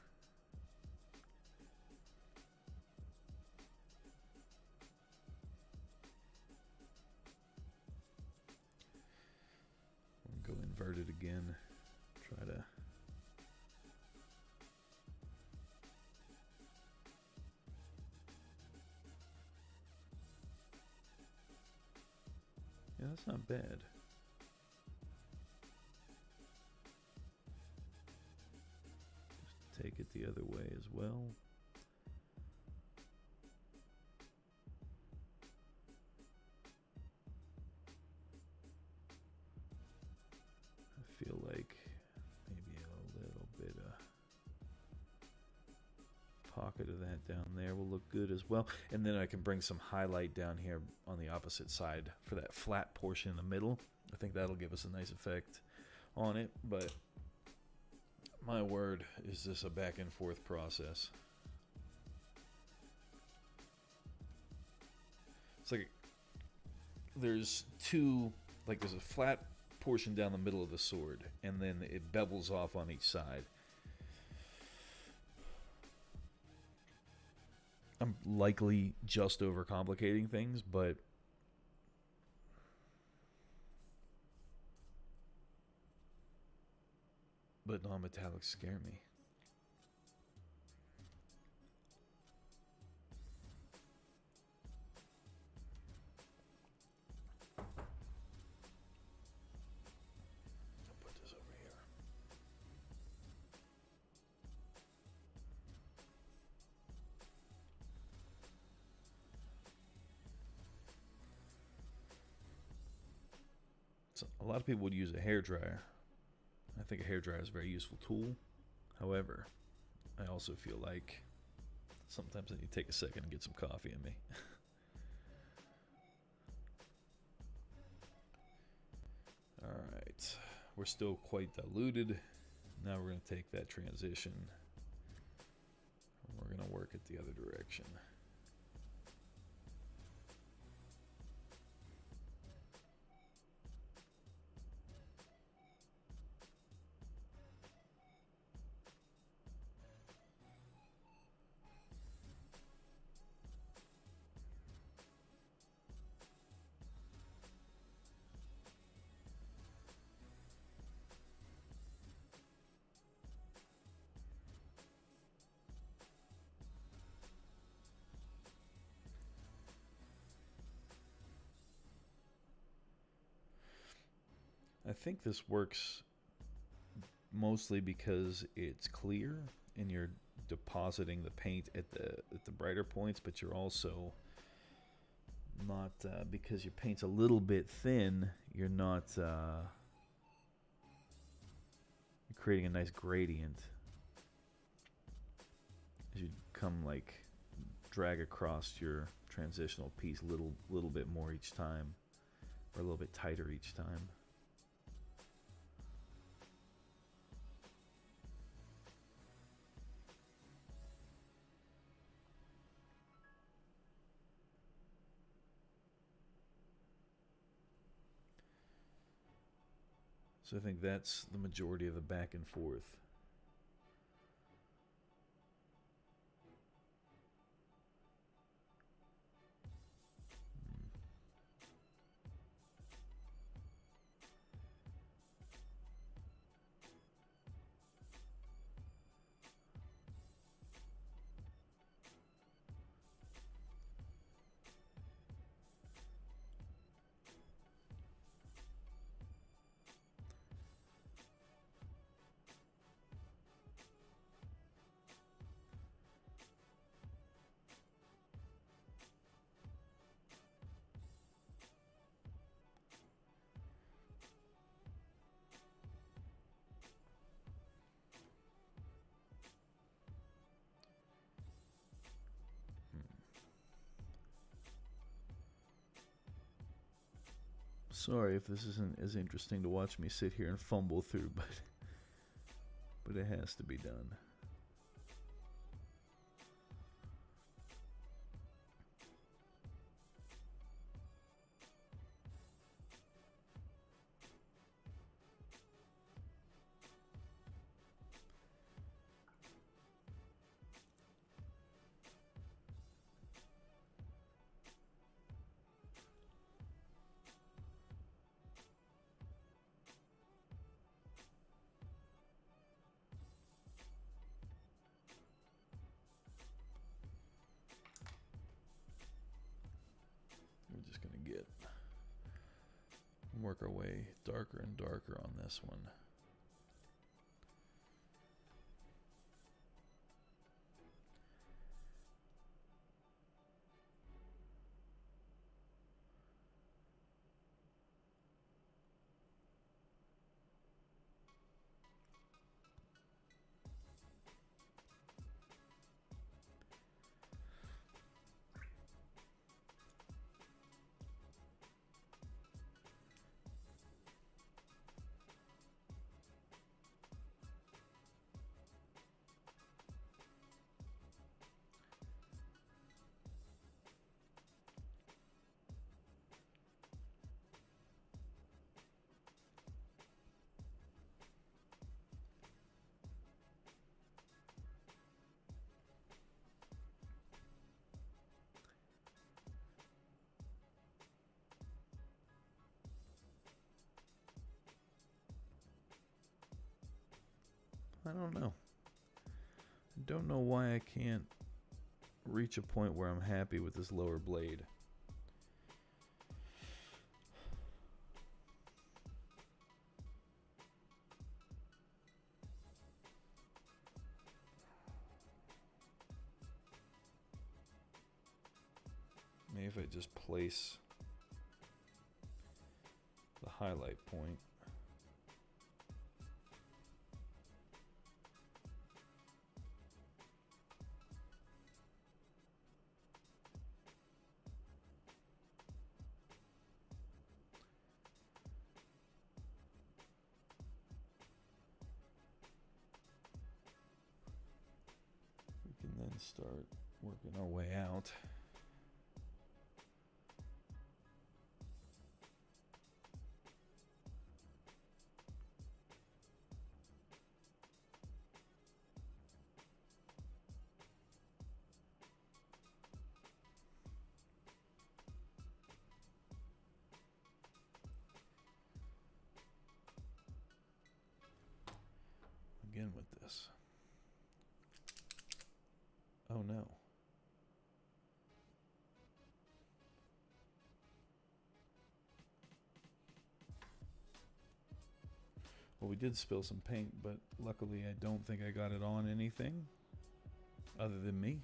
Go inverted again. Try to yeah, that's not bad. Take it the other way as well. I feel like maybe a little bit of pocket of that down there will look good as well. And then I can bring some highlight down here on the opposite side for that flat portion in the middle. I think that'll give us a nice effect on it, but my word, is this a back and forth process. It's like there's there's a flat portion down the middle of the sword, and then it bevels off on each side. I'm likely just overcomplicating things, but non-metallics scare me. I'll put this over here. So a lot of people would use a hairdryer. I think a hairdryer is a very useful tool. However, I also feel like sometimes I need to take a second and get some coffee in me. Alright, we're still quite diluted. Now we're going to take that transition and we're going to work it the other direction. I think this works mostly because it's clear and you're depositing the paint at the brighter points, but you're also not because your paint's a little bit thin, you're not creating a nice gradient as you come like drag across your transitional piece little bit more each time, or a little bit tighter each time. So I think that's the majority of the back and forth. Sorry if this isn't as interesting to watch me sit here and fumble through, but it has to be done. We're just gonna work our way darker and darker on this one. I don't know. I don't know why I can't reach a point where I'm happy with this lower blade. Maybe if I just place the highlight point. We can then start working our way out. Again with this. Oh no. Well, we did spill some paint, but luckily I don't think I got it on anything other than me.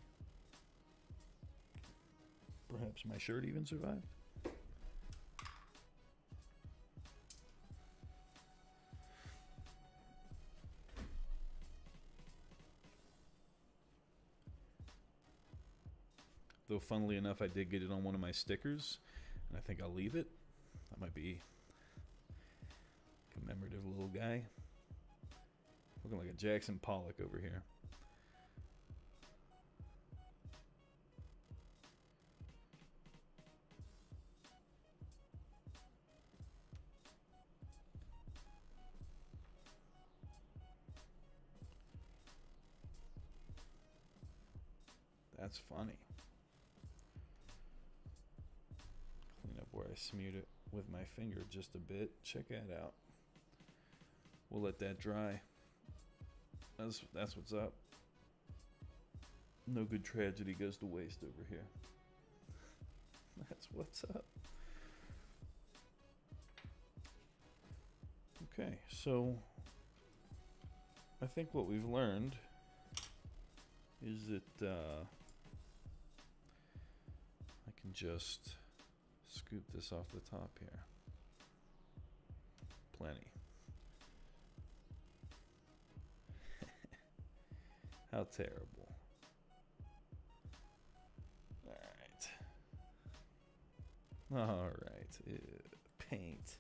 Perhaps my shirt even survived. Though, funnily enough, I did get it on one of my stickers, and I think I'll leave it. That might be a commemorative little guy. Looking like a Jackson Pollock over here. That's funny. Clean up where I smeared it with my finger just a bit. Check that out. We'll let that dry. That's what's up. No good tragedy goes to waste over here. That's what's up. Okay, so I think what we've learned is that I can just scoop this off the top here. Plenty. How terrible. Alright. Ew, paint.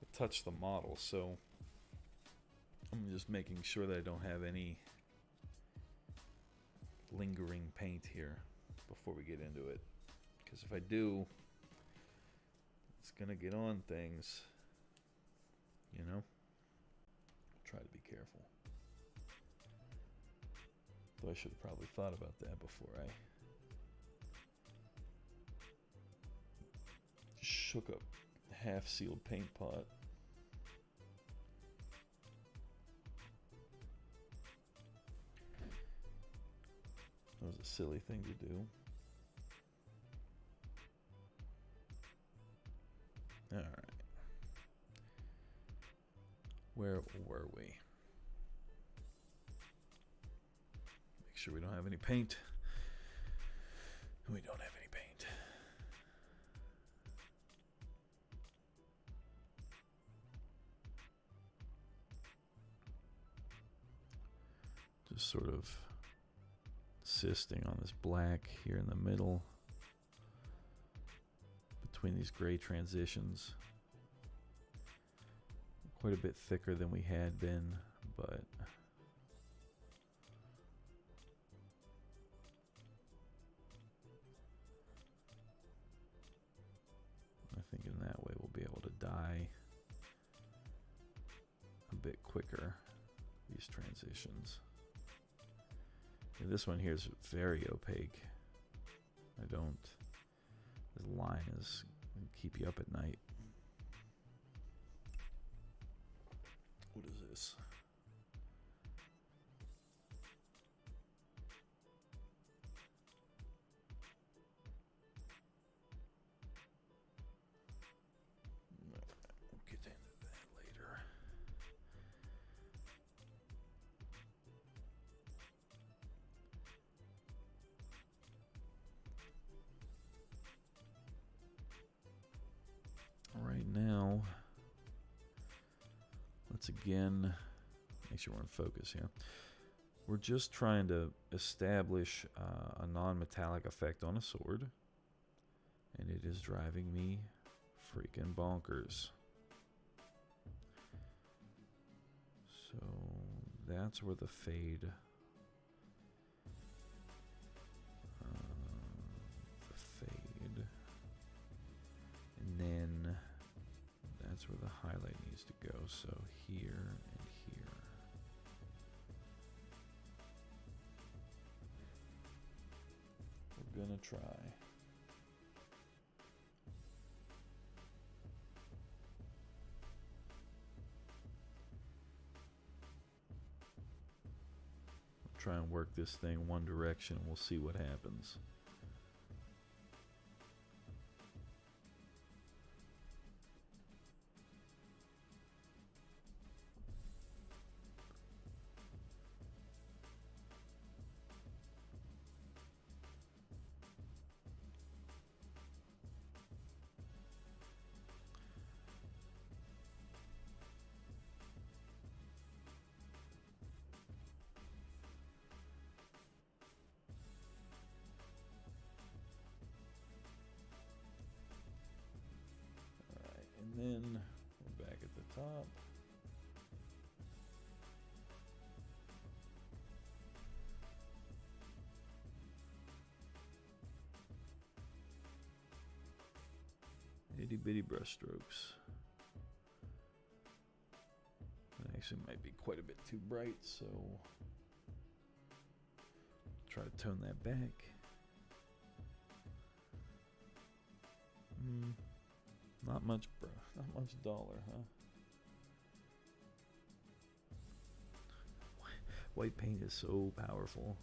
I touched the model, so I'm just making sure that I don't have any lingering paint here before we get into it. Because if I do, it's gonna get on things, you know? Try to be careful. Though I should have probably thought about that before I shook up a half-sealed paint pot. That was a silly thing to do. All right. Where were we? Make sure we don't have any paint. We don't have any paint. Just sort of insisting on this black here in the middle between these gray transitions. Quite a bit thicker than we had been, but I think in that way we'll be able to dye a bit quicker these transitions. And this one here is very opaque. This line is gonna keep you up at night. What is this? We'll get into that later. Right now, let's again make sure we're in focus here. We're just trying to establish a non-metallic effect on a sword, and it is driving me freaking bonkers. So that's where the fade, and then that's where the highlight needs to go. So here and here. We're gonna try. Try and work this thing one direction. We'll see what happens. Itty bitty brush strokes. It actually might be quite a bit too bright, so try to tone that back. Not much, bro. Not much dollar, huh? White paint is so powerful.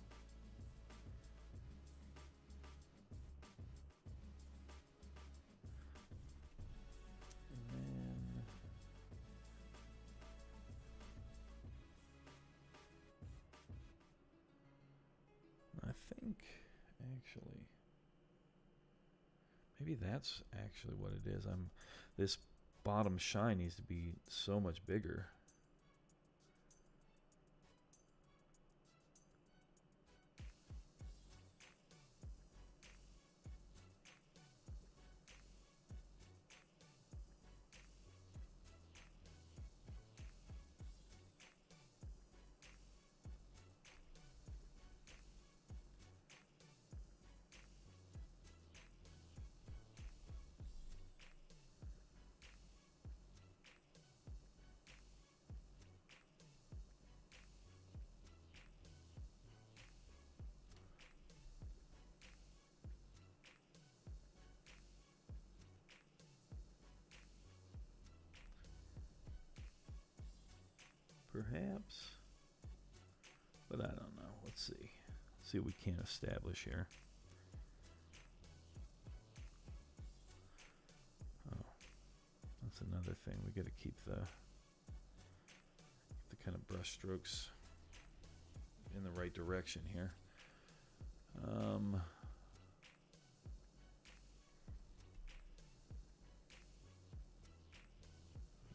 I think, actually, maybe that's actually what it is. This bottom shine needs to be so much bigger. Perhaps, but I don't know. Let's see. See what we can establish here. Oh, that's another thing. We got to keep the kind of brush strokes in the right direction here.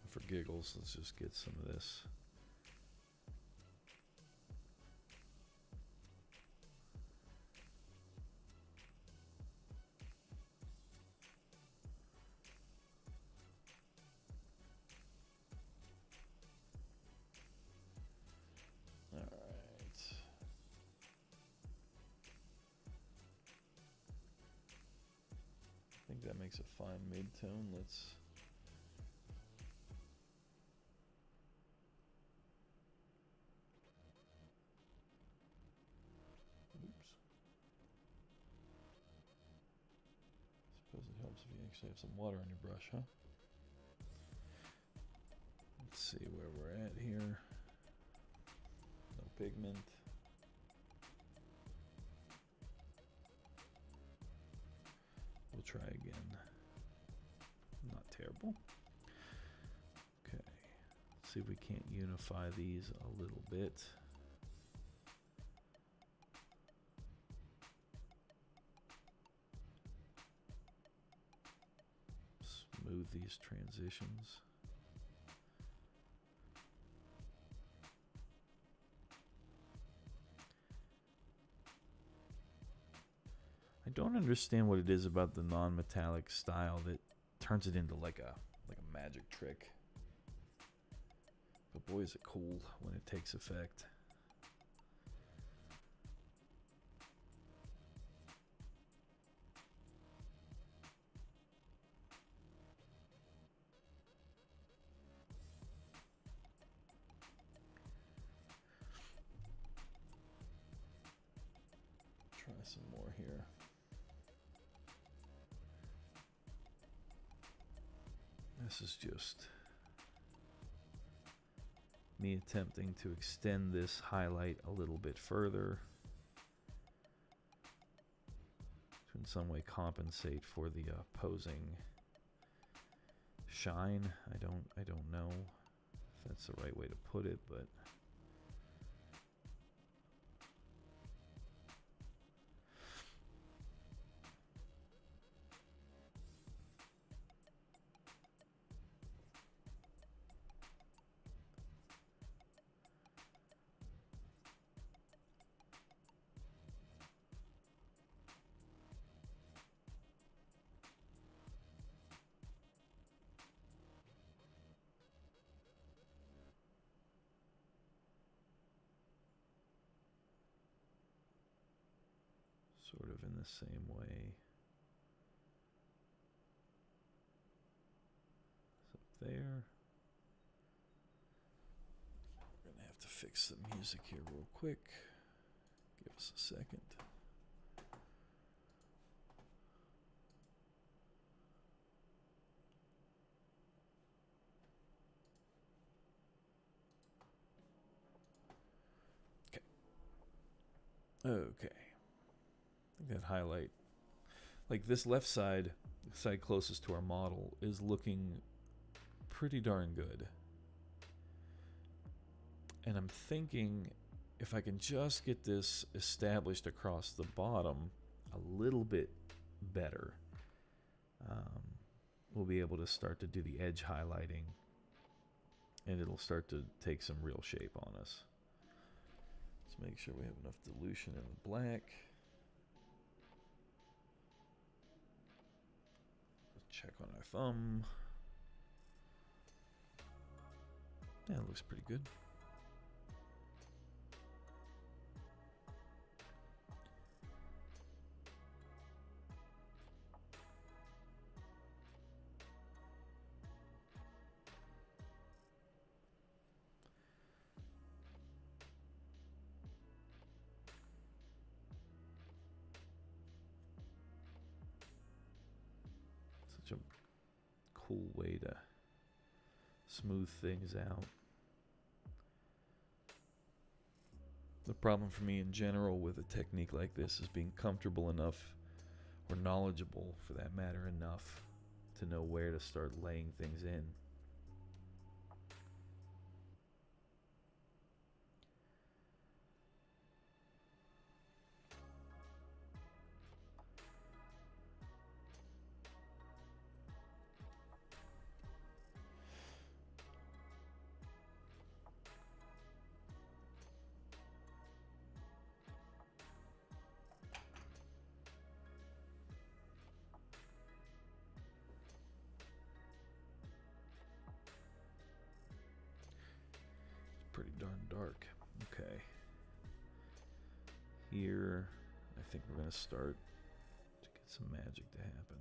For giggles, let's just get some of this. I think that makes a fine mid-tone. Let's suppose it helps if you actually have some water on your brush, huh? Let's see where we're at here. No pigment. We'll try again. Not terrible. Okay. See if we can't unify these a little bit. Smooth these transitions. I don't understand what it is about the non-metallic style that turns it into like a magic trick. But boy, is it cool when it takes effect. Try some more here. This is just me attempting to extend this highlight a little bit further to in some way compensate for the opposing shine. I don't know if that's the right way to put it, but sort of in the same way. there. We're gonna have to fix the music here real quick. Give us a second. Okay. I think that highlight, like this left side, the side closest to our model, is looking pretty darn good. And I'm thinking if I can just get this established across the bottom a little bit better, we'll be able to start to do the edge highlighting, and it'll start to take some real shape on us. Let's make sure we have enough dilution in the black. Let's check on our thumb. Yeah, it looks pretty good. Such a cool way to smooth things out. The problem for me in general with a technique like this is being comfortable enough, or knowledgeable for that matter enough, to know where to start laying things in. Pretty darn dark. Okay. Here, I think we're going to start to get some magic to happen.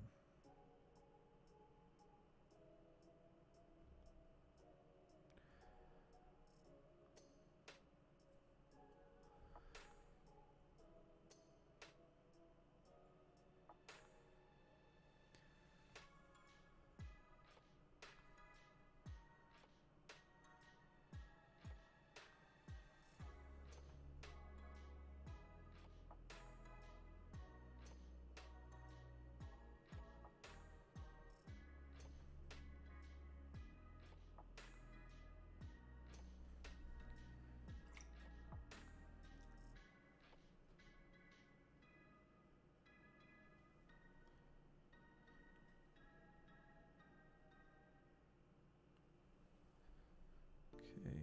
Okay,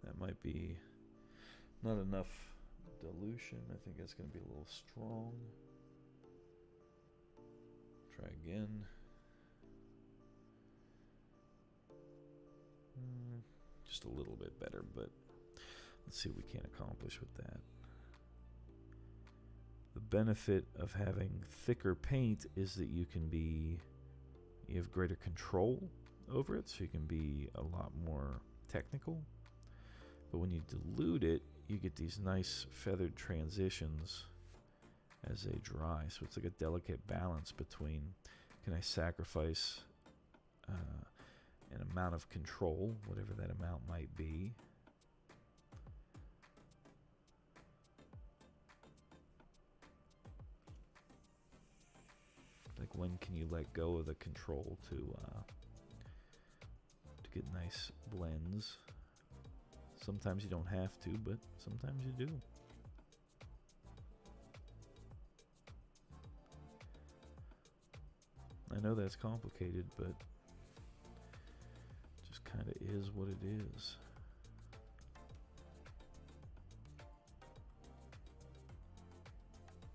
that might be not enough dilution. I think that's going to be a little strong. Try again. Just a little bit better, but let's see what we can accomplish with that. The benefit of having thicker paint is that you have greater control over it, so you can be a lot more technical. But when you dilute it, you get these nice feathered transitions as they dry. So it's like a delicate balance between, can I sacrifice an amount of control, whatever that amount might be, like when can you let go of the control to get nice blends. Sometimes you don't have to, but sometimes you do. I know that's complicated, but it just kind of is what it is.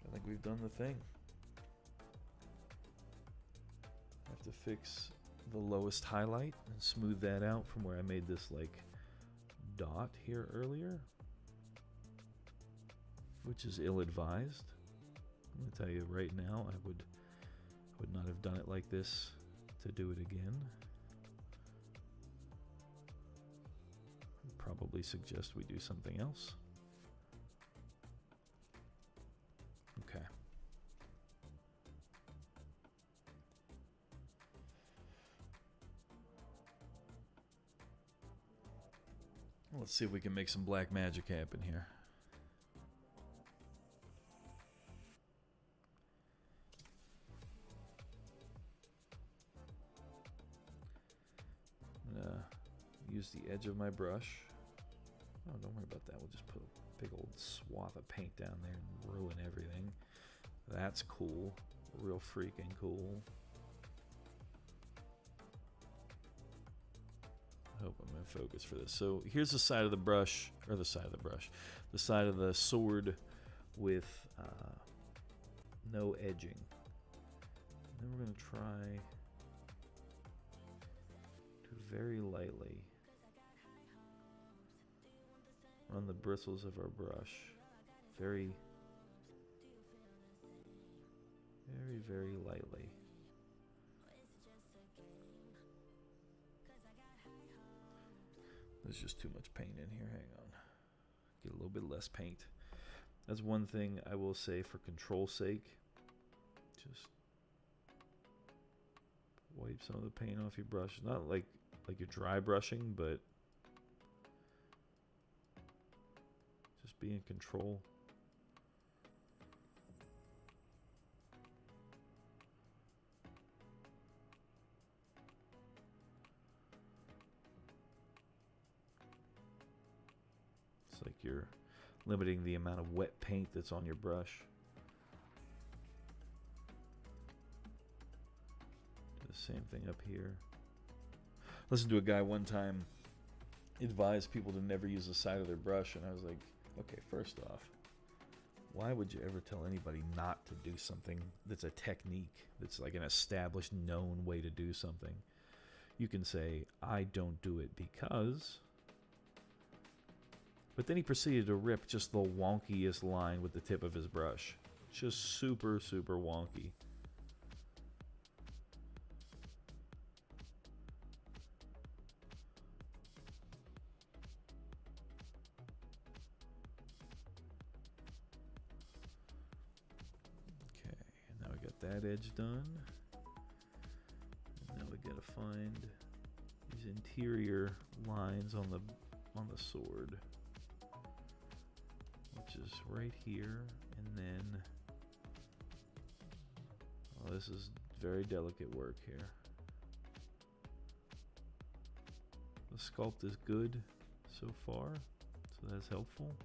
I think we've done the thing. I have to fix the lowest highlight and smooth that out from where I made this like dot here earlier, which is ill-advised. I'm going to tell you right now, I would not have done it like this to do it again. highly suggest we do something else. Okay. Let's see if we can make some black magic happen here. I'm gonna use the edge of my brush. Oh, don't worry about that. We'll just put a big old swath of paint down there and ruin everything. That's cool. Real freaking cool. I hope I'm in focus for this. So here's the side of the brush, or the side of the brush, the side of the sword with no edging. And then we're going to try to very lightly run the bristles of our brush very, very, very lightly. There's just too much paint in here. Hang on. Get a little bit less paint. That's one thing I will say for control's sake. Just wipe some of the paint off your brush. Not like you're dry brushing, but just be in control. It's like you're limiting the amount of wet paint that's on your brush. Do the same thing up here. Listened to a guy one time advise people to never use the side of their brush, and I was like, okay, first off, why would you ever tell anybody not to do something that's a technique, that's like an established, known way to do something? You can say, I don't do it because... But then he proceeded to rip just the wonkiest line with the tip of his brush. Just super, super wonky. Okay, now we got that edge done. And now we gotta find these interior lines on the sword. Which is right here, and then this is very delicate work here. The sculpt is good so far, so that's helpful.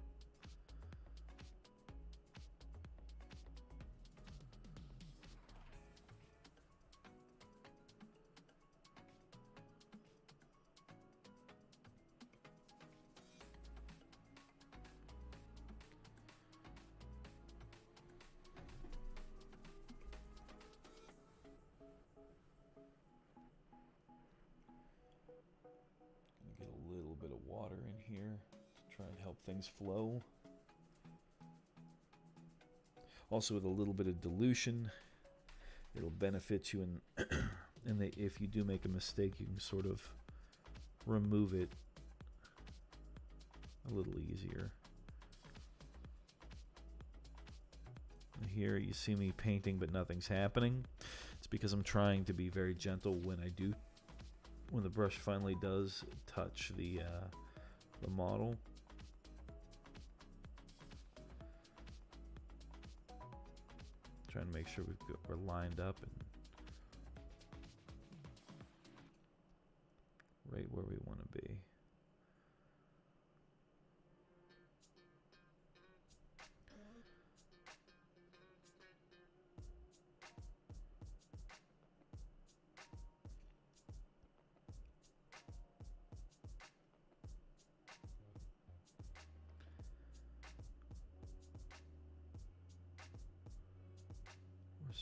Things flow. Also, with a little bit of dilution, it'll benefit you in if you do make a mistake, you can sort of remove it a little easier. Here you see me painting, but nothing's happening. It's because I'm trying to be very gentle when the brush finally does touch the model. Trying to make sure we're lined up and right where we want to be.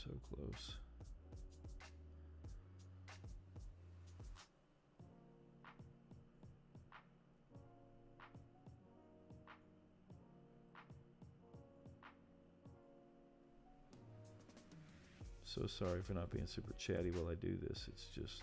So close. So sorry for not being super chatty while I do this. It's just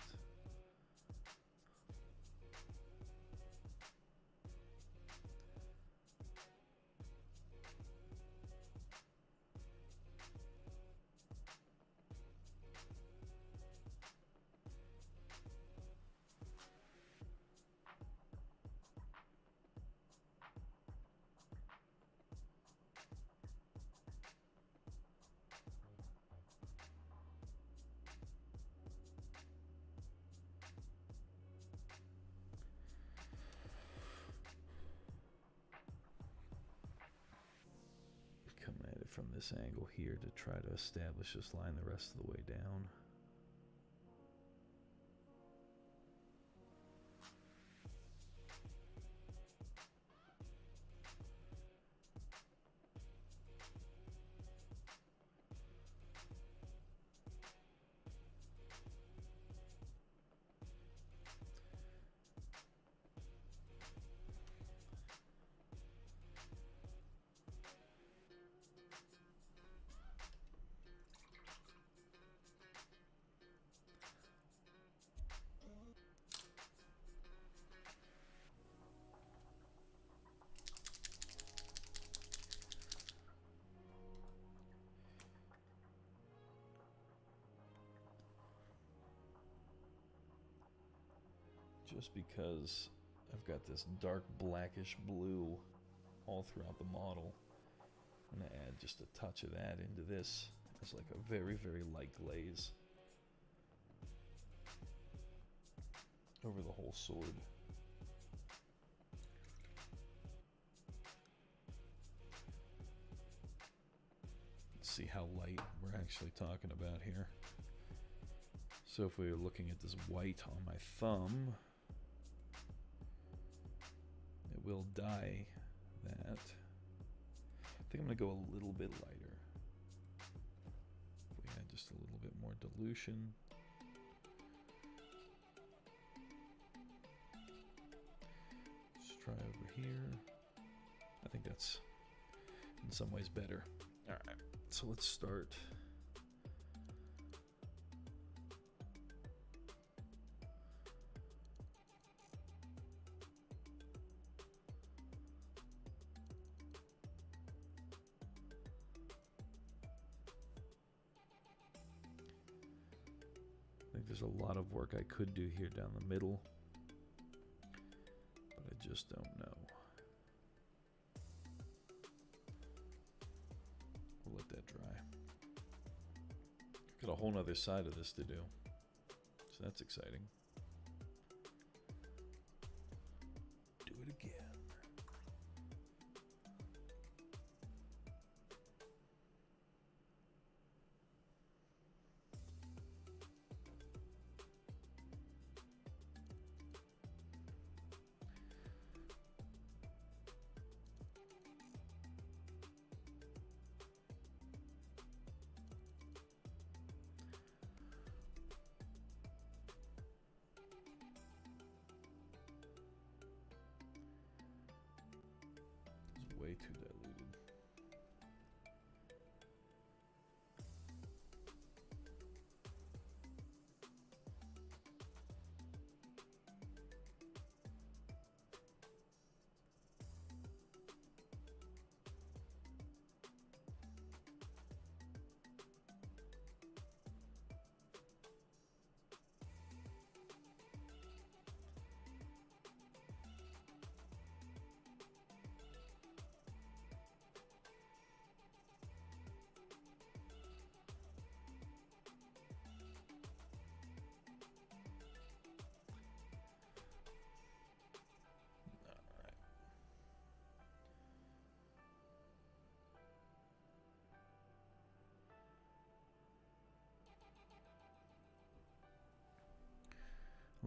from this angle here to try to establish this line the rest of the way down. Just because I've got this dark blackish blue all throughout the model, I'm going to add just a touch of that into this as like a very, very light glaze over the whole sword. Let's see how light we're actually talking about here. So if we were looking at this white on my thumb, it will dye that. I think I'm going to go a little bit lighter. If we add just a little bit more dilution. Let's try over here. I think that's in some ways better. All right, so let's start. I think there's a lot of work I could do here down the middle, but I just don't know. We'll let that dry. Got a whole nother side of this to do, so that's exciting. Do it again. Way too diluted.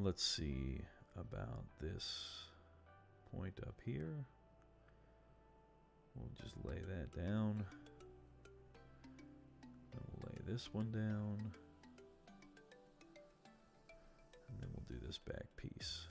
Let's see about this point up here. We'll just lay that down. Then we'll lay this one down. And then we'll do this back piece.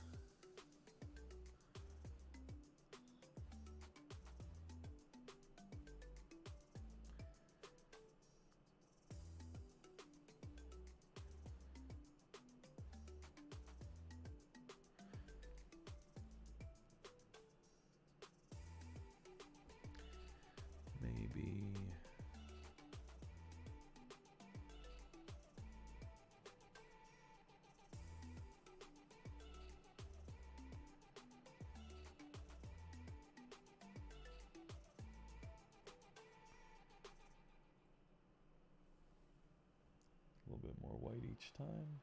Maybe a little bit more white each time.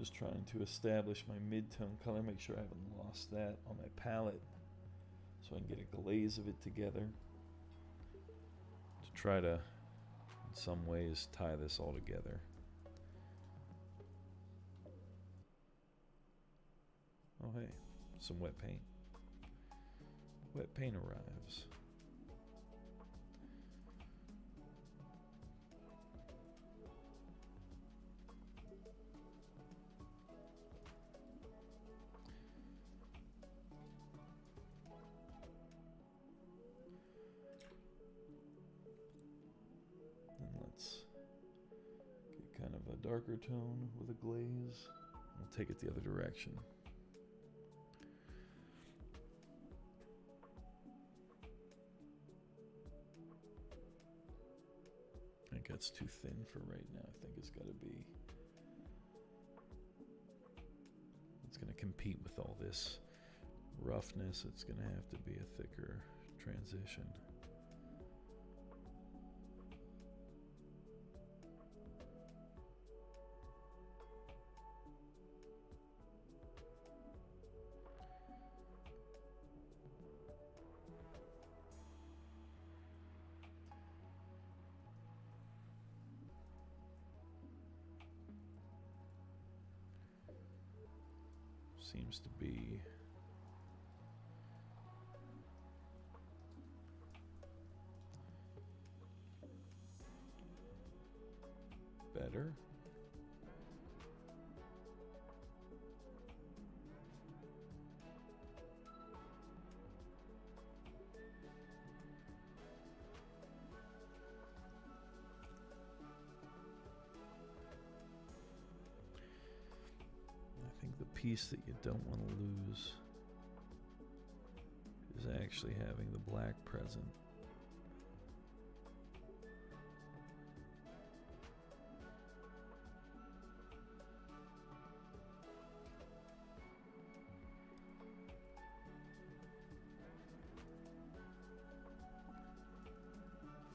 just trying to establish my mid-tone color, make sure I haven't lost that on my palette, so I can get a glaze of it together to try to, in some ways, tie this all together. Oh hey, some wet paint. Wet paint arrives. And let's get kind of a darker tone with a glaze. We'll take it the other direction. I think that's too thin for right now. I think it's got to be... It's going to compete with all this roughness. It's going to have to be a thicker transition. Seems to be better. I think the piece that you don't want to lose is actually having the black present.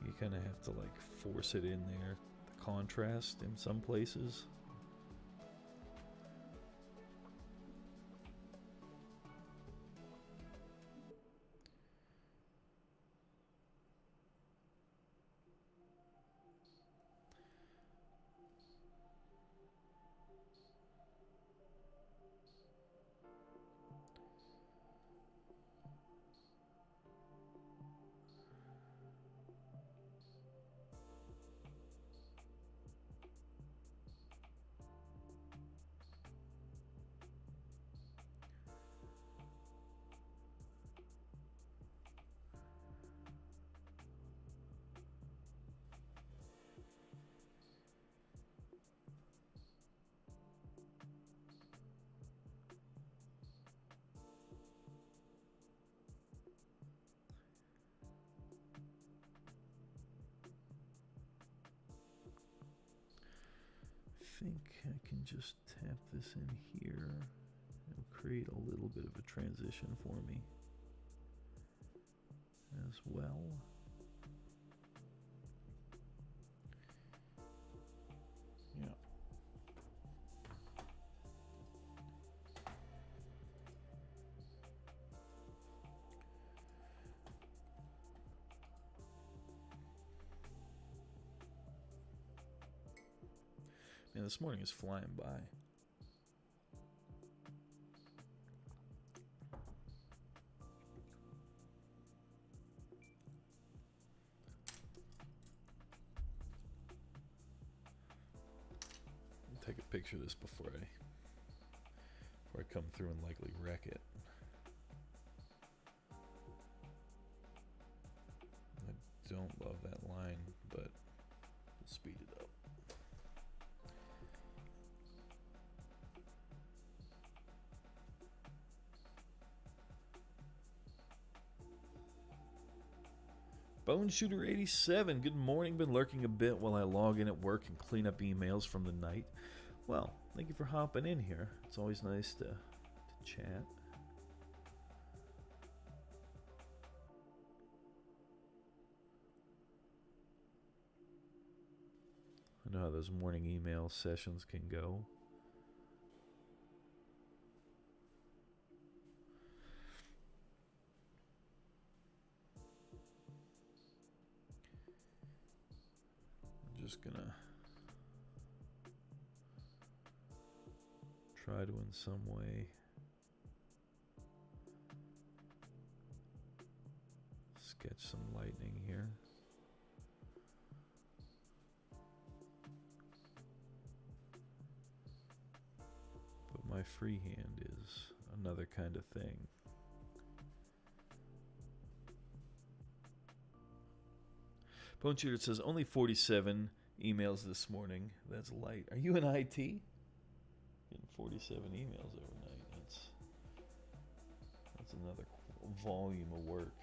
You kind of have to like force it in there, the contrast in some places. I think I can just tap this in here and create a little bit of a transition for me as well. Yeah. Man, this morning is flying by. I'll take a picture of this before I come through and likely wreck it. I don't love that line, but we'll speed it up. Bone Shooter 87, good morning. Been lurking a bit while I log in at work and clean up emails from the night. Well, thank you for hopping in here. It's always nice to chat. I know how those morning email sessions can go. just gonna try to in some way sketch some lightning here. But my freehand is another kind of thing. Bone Shooter says, only 47 emails this morning. That's light. Are you in IT? Getting 47 emails overnight. That's another volume of work.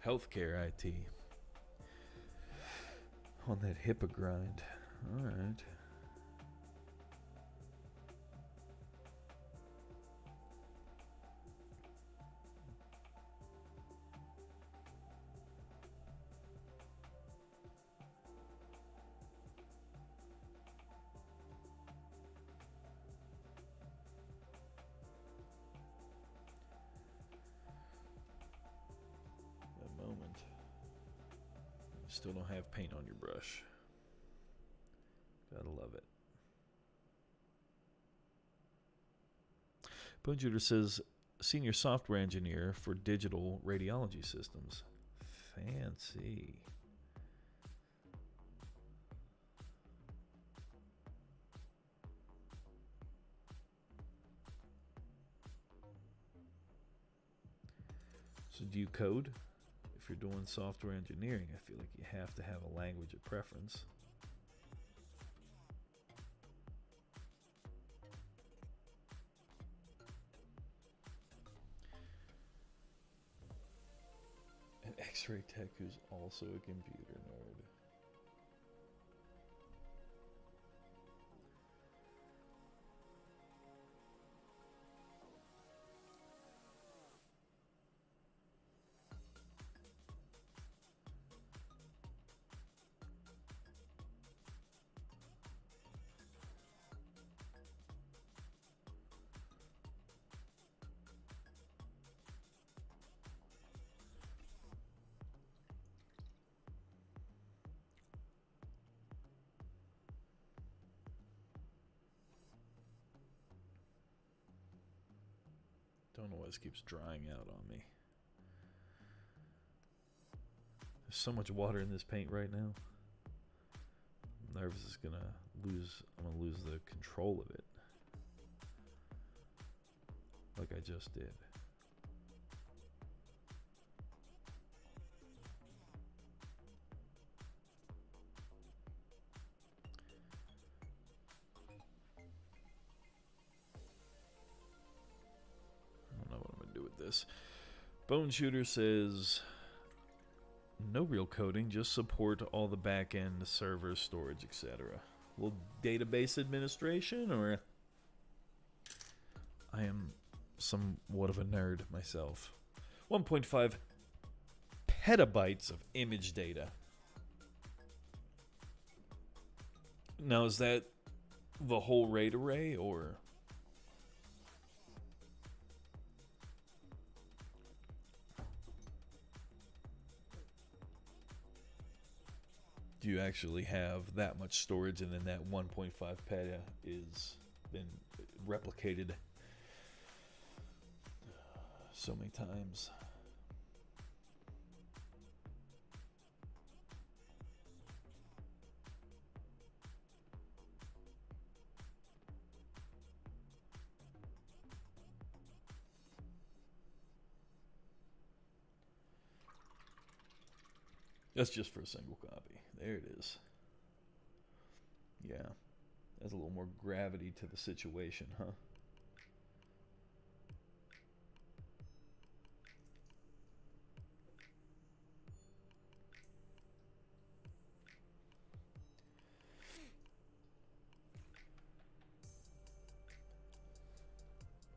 Healthcare IT. On that HIPAA grind. All right. That moment. Still don't have paint on your brush. Gotta love it. Boonjuder says, senior software engineer for digital radiology systems. Fancy. So do you code? If you're doing software engineering, I feel like you have to have a language of preference. An X-ray tech who's also a computer nerd. Don't know why this keeps drying out on me. There's so much water in this paint right now. I'm nervous I'm gonna lose the control of it. Like I just did. This. Bone Shooter says, no real coding, just support all the back-end server storage, etc. A little database administration, or I am somewhat of a nerd myself. 1.5 petabytes of image data. Now, is that the whole RAID array, or... do you actually have that much storage, and then that 1.5 peta is been replicated so many times? That's just for a single copy. There it is. Yeah. Adds a little more gravity to the situation, huh?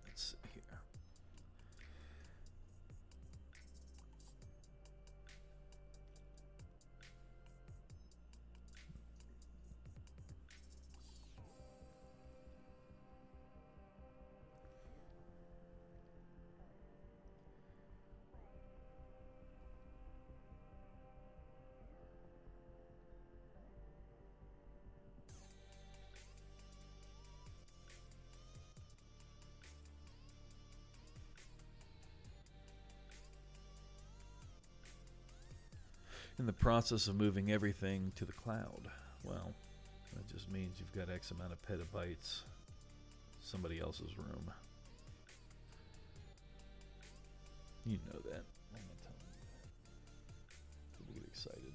Let's see here. in the process of moving everything to the cloud. Well, that just means you've got X amount of petabytes somebody else's room. You know that. I'm not telling you. People get excited.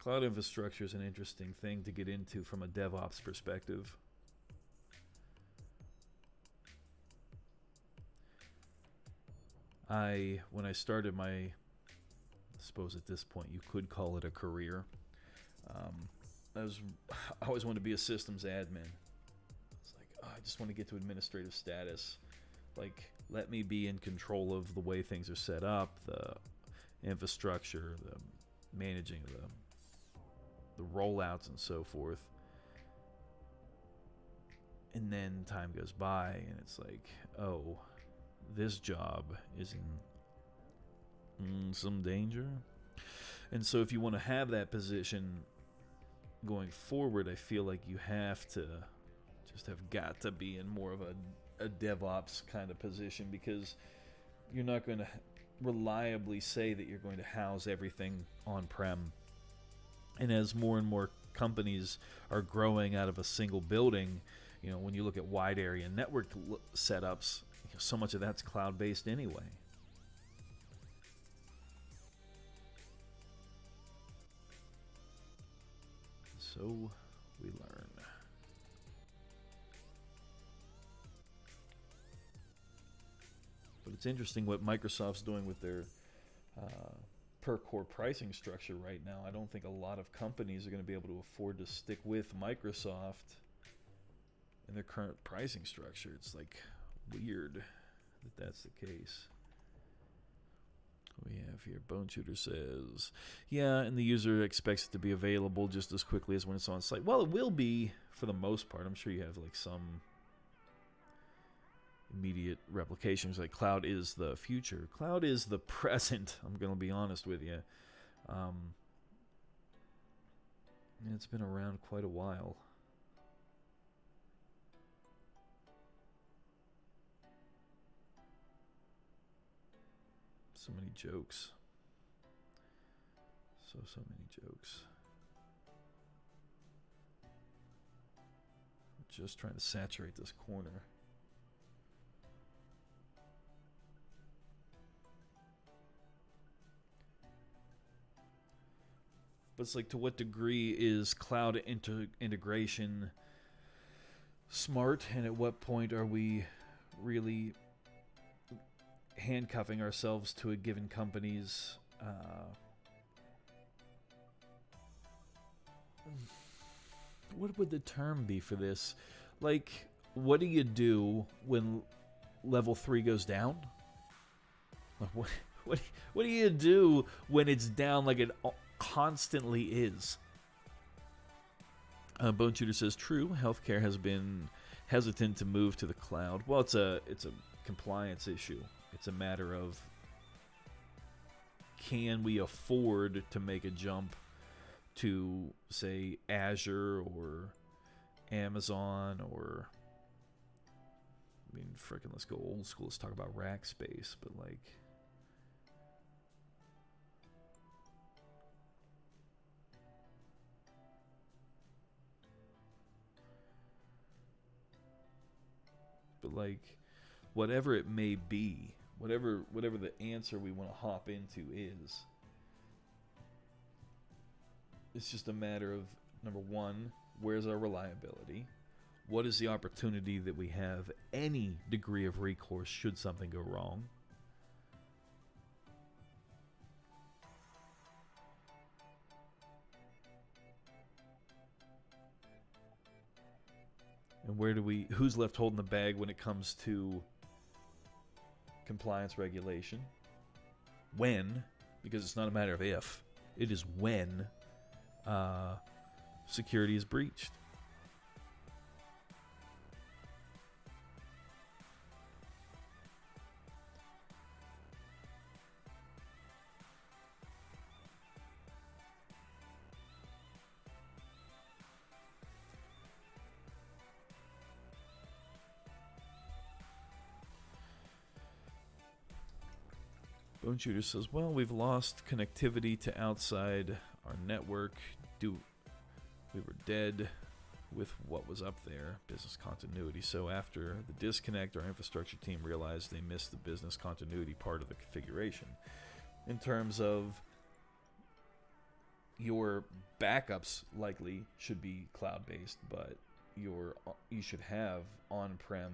Cloud infrastructure is an interesting thing to get into from a DevOps perspective. When I started I suppose at this point you could call it a career. I always wanted to be a systems admin. It's like, oh, I just want to get to administrative status. Like, let me be in control of the way things are set up, the infrastructure, the managing the rollouts and so forth. And then time goes by and it's like, oh, this job is in some danger. And so if you want to have that position going forward, I feel like you have got to be in more of a DevOps kind of position, because you're not going to reliably say that you're going to house everything on-prem. And as more and more companies are growing out of a single building, when you look at wide area network setups, so much of that's cloud-based anyway. So we learn. But it's interesting what Microsoft's doing with their per core pricing structure right now. I don't think a lot of companies are going to be able to afford to stick with Microsoft in their current pricing structure. It's like weird that that's the case. We have here, Bone Shooter says, yeah, and the user expects it to be available just as quickly as when it's on site. Well, it will be for the most part. I'm sure you have like some immediate replications. Like cloud is the future. Cloud is the present. I'm going to be honest with you. It's been around quite a while. So many jokes. So many jokes. Just trying to saturate this corner. But it's like, to what degree is cloud integration smart, and at what point are we really handcuffing ourselves to a given company's what would the term be for this? Like, what do you do when level 3 goes down? Like, what do you do when it's down like it constantly is? Bone Shooter says, true, healthcare has been hesitant to move to the cloud. Well, it's a compliance issue. It's a matter of, can we afford to make a jump to, say, Azure or Amazon, or, I mean, frickin', let's go old school. Let's talk about rack space, but like, whatever it may be, whatever the answer we want to hop into is, it's just a matter of, number one, where's our reliability? What is the opportunity that we have any degree of recourse should something go wrong? And who's left holding the bag when it comes to compliance regulation? When, because it's not a matter of if, it is when security is breached. Bone Shooter says, well, we've lost connectivity to outside our network. We were dead with what was up there, business continuity. So after the disconnect, our infrastructure team realized they missed the business continuity part of the configuration. In terms of your backups likely should be cloud-based, but you should have on-prem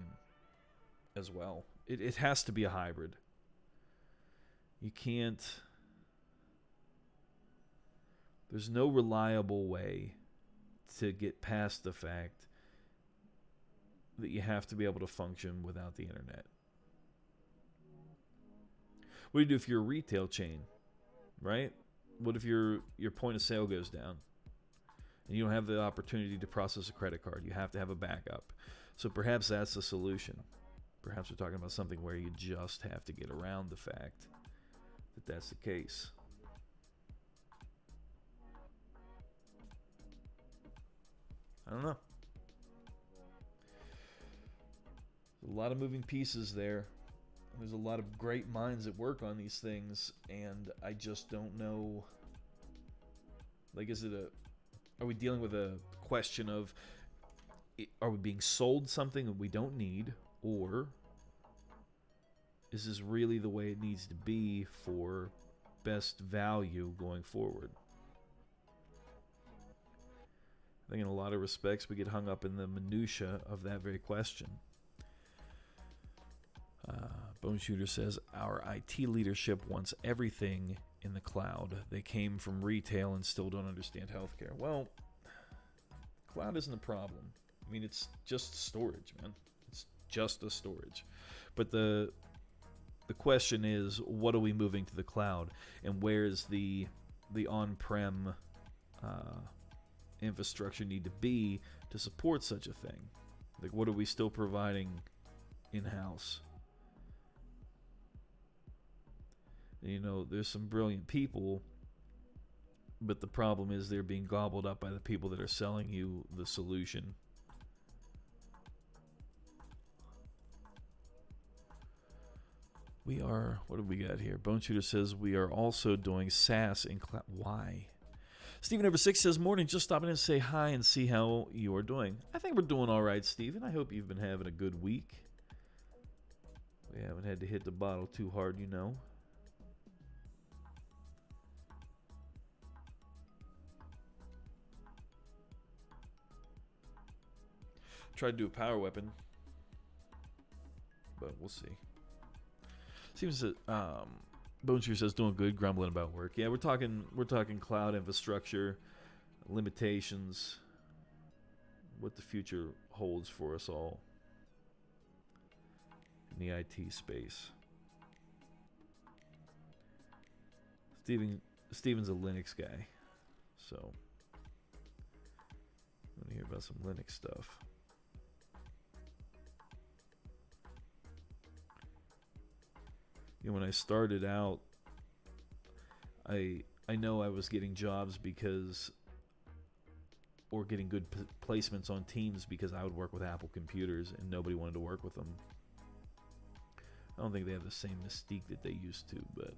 as well. It has to be a hybrid. You can't... There's no reliable way to get past the fact that you have to be able to function without the internet. What do you do if you're a retail chain, right? What if your point of sale goes down and you don't have the opportunity to process a credit card? You have to have a backup. So perhaps that's the solution. Perhaps we're talking about something where you just have to get around the fact that that's the case. I don't know. There's a lot of moving pieces there. There's a lot of great minds that work on these things, and I just don't know. Like, are we dealing with a question of, are we being sold something that we don't need, or is this really the way it needs to be for best value going forward? I think in a lot of respects we get hung up in the minutia of that very question. Bone Shooter says, our IT leadership wants everything in the cloud. They came from retail and still don't understand healthcare. Well, cloud isn't a problem. I mean, it's just storage, man. It's just a storage. But the question is, what are we moving to the cloud? And where is the on-prem infrastructure need to be to support such a thing? Like, what are we still providing in-house? You know, there's some brilliant people, but the problem is they're being gobbled up by the people that are selling you the solution. What do we got here? Bone Shooter says, we are also doing SaaS in cloud. Why? Steven Over 6 says, morning, just stopping in to say hi and see how you are doing. I think we're doing all right, Steven. I hope you've been having a good week. We haven't had to hit the bottle too hard, you know. Tried to do a power weapon, but we'll see. Seems that Bone Shooter says doing good, grumbling about work. Yeah, we're talking cloud infrastructure, limitations, what the future holds for us all in the IT space. Steven's a Linux guy, so I want to hear about some Linux stuff. You know, when I started out, I know I was getting jobs or getting good placements on teams because I would work with Apple computers and nobody wanted to work with them. I don't think they have the same mystique that they used to, but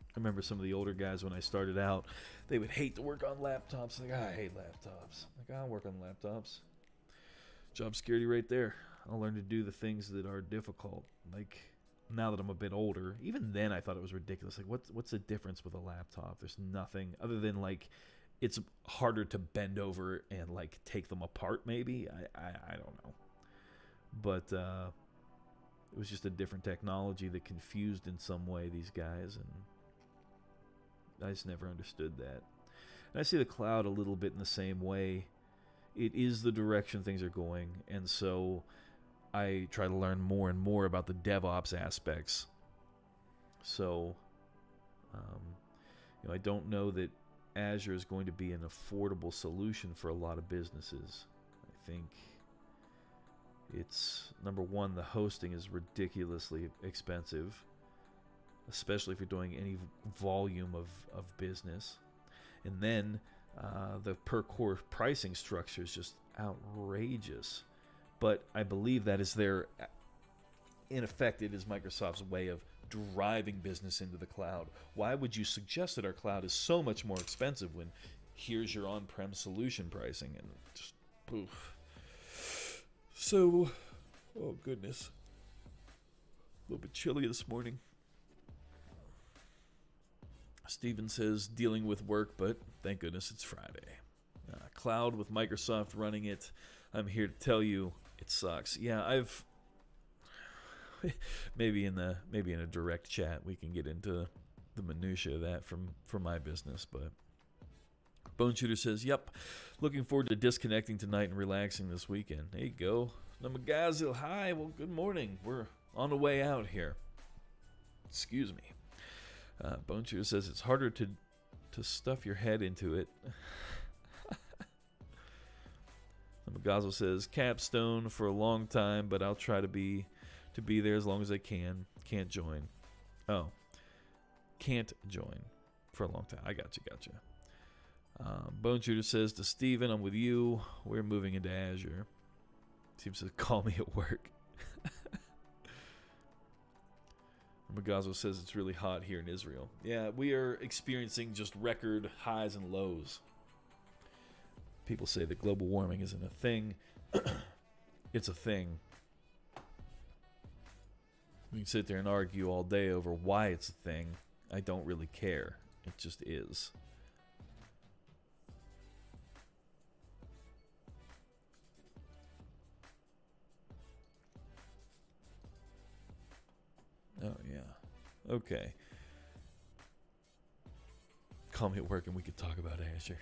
I remember some of the older guys when I started out, they would hate to work on laptops. Like, I hate laptops. Like, I'll work on laptops. Job security right there. I'll learn to do the things that are difficult. Like, now that I'm a bit older, even then I thought it was ridiculous. Like, what's the difference with a laptop? There's nothing other than, like, it's harder to bend over and, like, take them apart maybe. I don't know. But it was just a different technology that confused in some way these guys, and I just never understood that. And I see the cloud a little bit in the same way. It is the direction things are going, and so I try to learn more and more about the DevOps aspects. So, I don't know that Azure is going to be an affordable solution for a lot of businesses. I think it's, number one, the hosting is ridiculously expensive, especially if you're doing any volume of business. And then the per core pricing structure is just outrageous. But I believe that is their in effect, it is Microsoft's way of driving business into the cloud. Why would you suggest that our cloud is so much more expensive when here's your on-prem solution pricing? And just poof. So, oh goodness, a little bit chilly this morning. Steven says, dealing with work, but thank goodness it's Friday. Cloud with Microsoft running it. I'm here to tell you it sucks. Yeah, I've maybe in a direct chat we can get into the minutia of that from my business. But Bone Shooter says, yep, looking forward to disconnecting tonight and relaxing this weekend. There you go. Namagazil, hi. Well, good morning. We're on the way out here. Excuse me. Bone Shooter says it's harder to stuff your head into it. Namagazo says capstone for a long time, but I'll try to be there as long as I can. Can't join. Oh, can't join for a long time. I gotcha. Bone Shooter says to Steven, I'm with you. We're moving into Azure. Seems to call me at work. Magazo says it's really hot here in Israel. Yeah, we are experiencing just record highs and lows. People say that global warming isn't a thing. It's a thing. We can sit there and argue all day over why it's a thing. I don't really care. It just is. Oh, yeah. Okay. Call me at work and we could talk about Azure.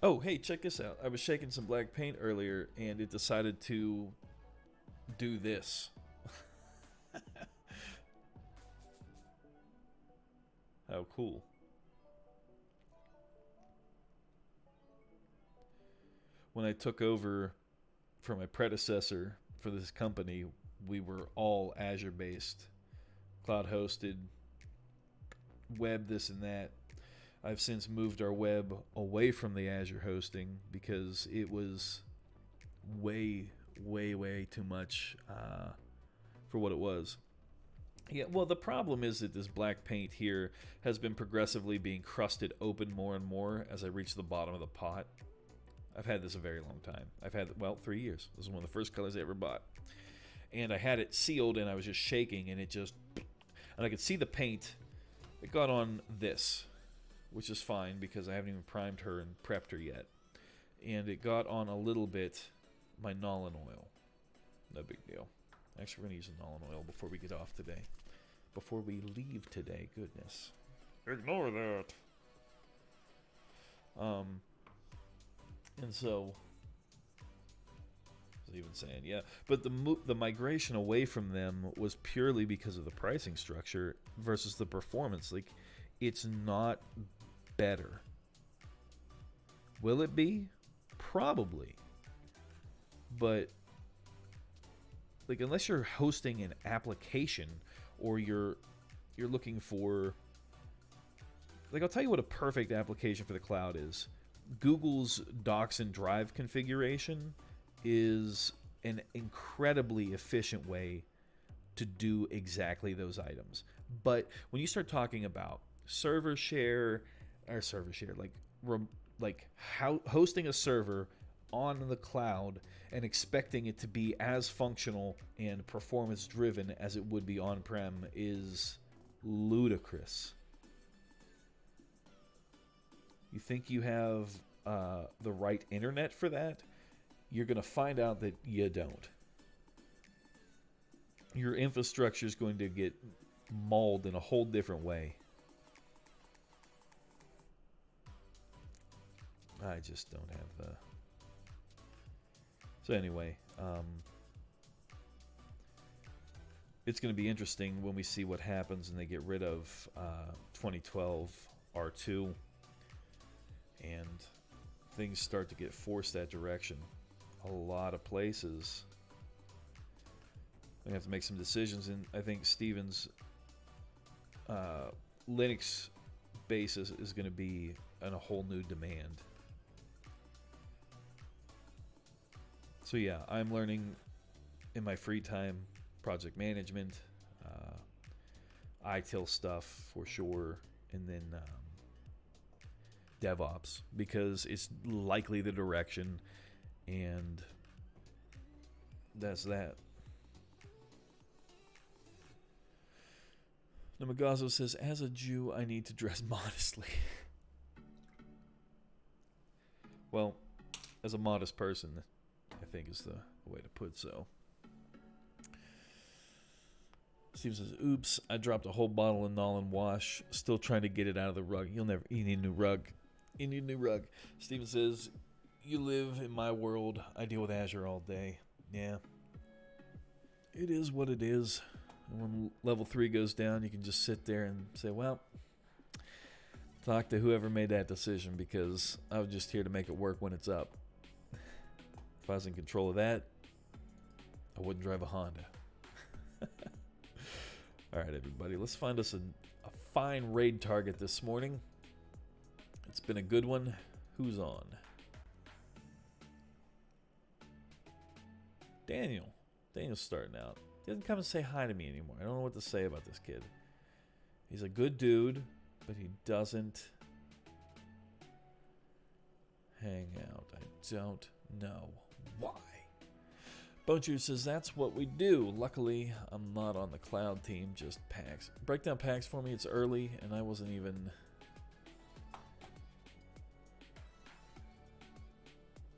Oh, hey, check this out. I was shaking some black paint earlier and it decided to do this. How cool. When I took over for my predecessor for this company, we were all Azure based, cloud hosted, web, this and that. I've since moved our web away from the Azure hosting because it was way too much for what it was. Yeah, well, the problem is that this black paint here has been progressively being crusted open more and more as I reach the bottom of the pot. I've had this a very long time. I've had, 3 years. This is one of the first colors I ever bought. And I had it sealed and I was just shaking and and I could see the paint. It got on this, which is fine because I haven't even primed her and prepped her yet. And it got on a little bit my Nollan oil. No big deal. Actually, we're going to use the Nollan oil before we get off today. Before we leave today, goodness. Ignore that. And so, I was even saying, yeah. But the migration away from them was purely because of the pricing structure versus the performance. Like, it's not better. Will it be? Probably. But, like, unless you're hosting an application or you're looking for, like, I'll tell you what a perfect application for the cloud is. Google's Docs and Drive configuration is an incredibly efficient way to do exactly those items. But when you start talking about server share, hosting a server on the cloud and expecting it to be as functional and performance driven as it would be on-prem is ludicrous. You think you have the right internet for that? You're going to find out that you don't. Your infrastructure is going to get mauled in a whole different way. I just don't have the... So anyway, it's going to be interesting when we see what happens and they get rid of 2012 R2 and things start to get forced that direction. A lot of places we have to make some decisions, and I think Steven's Linux basis is going to be on a whole new demand. So yeah, I'm learning in my free time project management, ITIL stuff for sure, and then DevOps, because it's likely the direction, and that's that. Namagazo says, as a Jew, I need to dress modestly. Well, as a modest person, I think is the way to put so. Steve says, oops, I dropped a whole bottle of Nolan Wash. Still trying to get it out of the rug. You need a new rug. You need a new rug. Steven says, you live in my world. I deal with Azure all day. Yeah. It is what it is. And when level 3 goes down, you can just sit there and say, well, talk to whoever made that decision, because I was just here to make it work when it's up. If I was in control of that, I wouldn't drive a Honda. All right, everybody, let's find us a fine raid target this morning. It's been a good one. Who's on? Daniel. Daniel's starting out. He doesn't come and say hi to me anymore. I don't know what to say about this kid. He's a good dude, but he doesn't hang out. I don't know why. Bonechew says, that's what we do. Luckily, I'm not on the cloud team, just packs. Break down packs for me. It's early, and I wasn't even...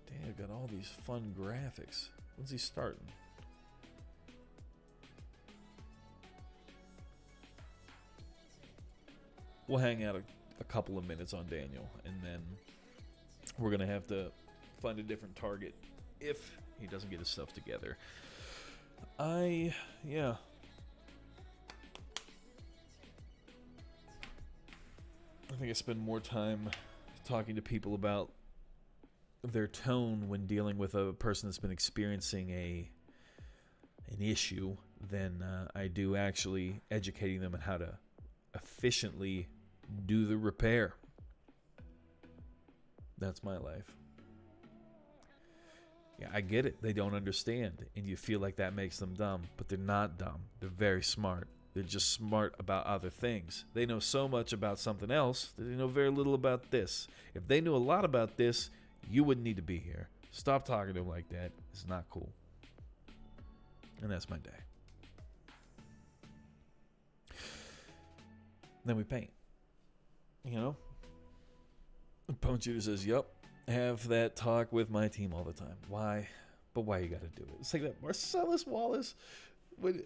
Dang, I've got all these fun graphics. When's he starting? We'll hang out a couple of minutes on Daniel, and then we're going to have to find a different target if he doesn't get his stuff together. I think I spend more time talking to people about their tone when dealing with a person that's been experiencing an issue than I do actually educating them on how to efficiently do the repair. That's my life. Yeah, I get it. They don't understand, and you feel like that makes them dumb, but they're not dumb. They're very smart. They're just smart about other things. They know so much about something else that they know very little about this. If they knew a lot about this, you wouldn't need to be here. Stop talking to them like that. It's not cool. And that's my day. Then we paint. You know? Bone Shooter says, yup. Have that talk with my team all the time. Why? But why you gotta do it? It's like that Marcellus Wallace when,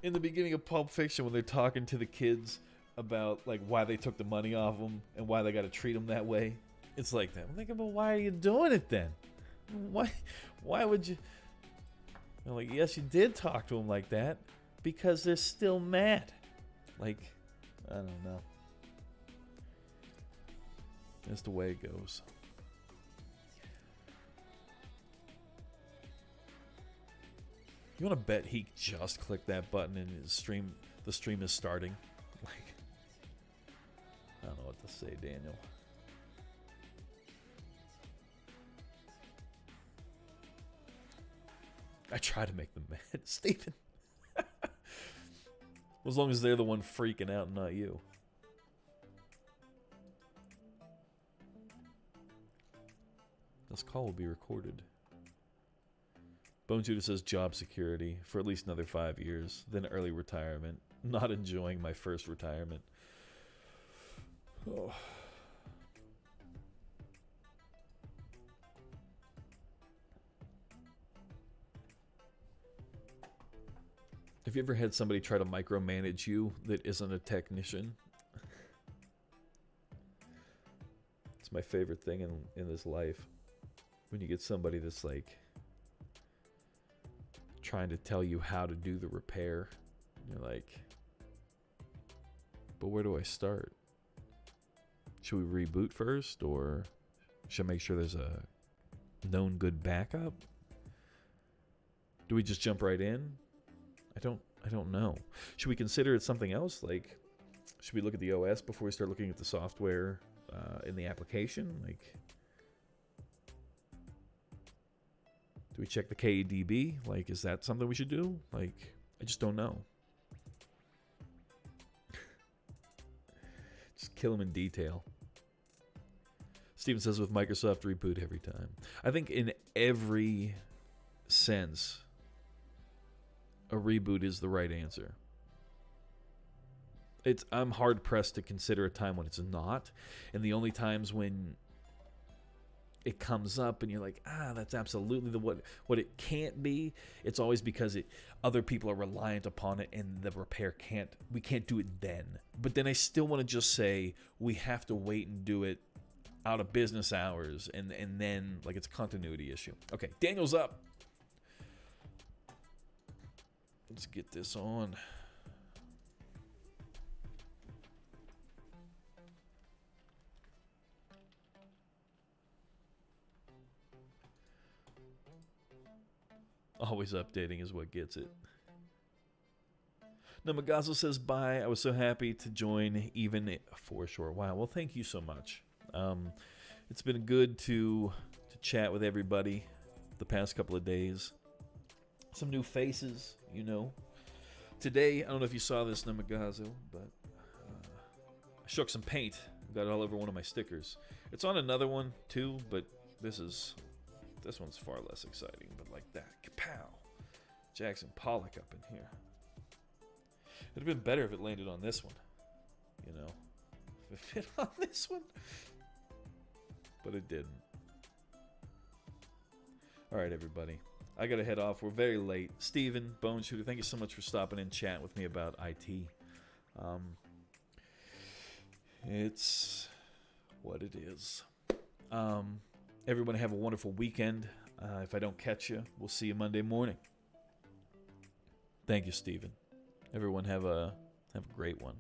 in the beginning of Pulp Fiction, when they're talking to the kids about like why they took the money off them and why they gotta treat them that way. It's like that. I'm thinking, but why are you doing it then? Why would you? I'm like, yes, you did talk to them like that because they're still mad. Like, I don't know. That's the way it goes. You want to bet he just clicked that button and the stream is starting? Like, I don't know what to say, Daniel. I try to make them mad. Stephen. As long as they're the one freaking out and not you. This call will be recorded. Bone Shooter says job security for at least another 5 years, then early retirement. Not enjoying my first retirement. Oh. Have you ever had somebody try to micromanage you that isn't a technician? It's my favorite thing in this life. When you get somebody that's like trying to tell you how to do the repair. You're like, but where do I start? Should we reboot first, or should I make sure there's a known good backup? Do we just jump right in? I don't know. Should we consider it something else? Like, should we look at the OS before we start looking at the software in the application? Like, Do we check the KDB? Like, is that something we should do? Like, I just don't know. Just kill him in detail. Steven says with Microsoft reboot every time. I think in every sense, a reboot is the right answer. I'm hard pressed to consider a time when it's not, and the only times when it comes up and you're like, that's absolutely what it can't be. It's always because other people are reliant upon it, and the repair we can't do it then. But then I still want to just say we have to wait and do it out of business hours, and then like it's a continuity issue. Okay, Daniel's up. Let's get this on. Always updating is what gets it. Namagazo says, bye. I was so happy to join even for a short while. Well, thank you so much. It's been good to chat with everybody the past couple of days. Some new faces, you know. Today, I don't know if you saw this, Namagazo, but I shook some paint. Got it all over one of my stickers. It's on another one, too, but this one's far less exciting, but like that. Kapow! Jackson Pollock up in here. It'd have been better if it landed on this one. You know? If it fit on this one. But it didn't. Alright, everybody. I gotta head off. We're very late. Steven, Bone Shooter, thank you so much for stopping in, chat with me about IT. It's what it is. Everyone have a wonderful weekend. If I don't catch you, we'll see you Monday morning. Thank you, Steven. Everyone have a great one.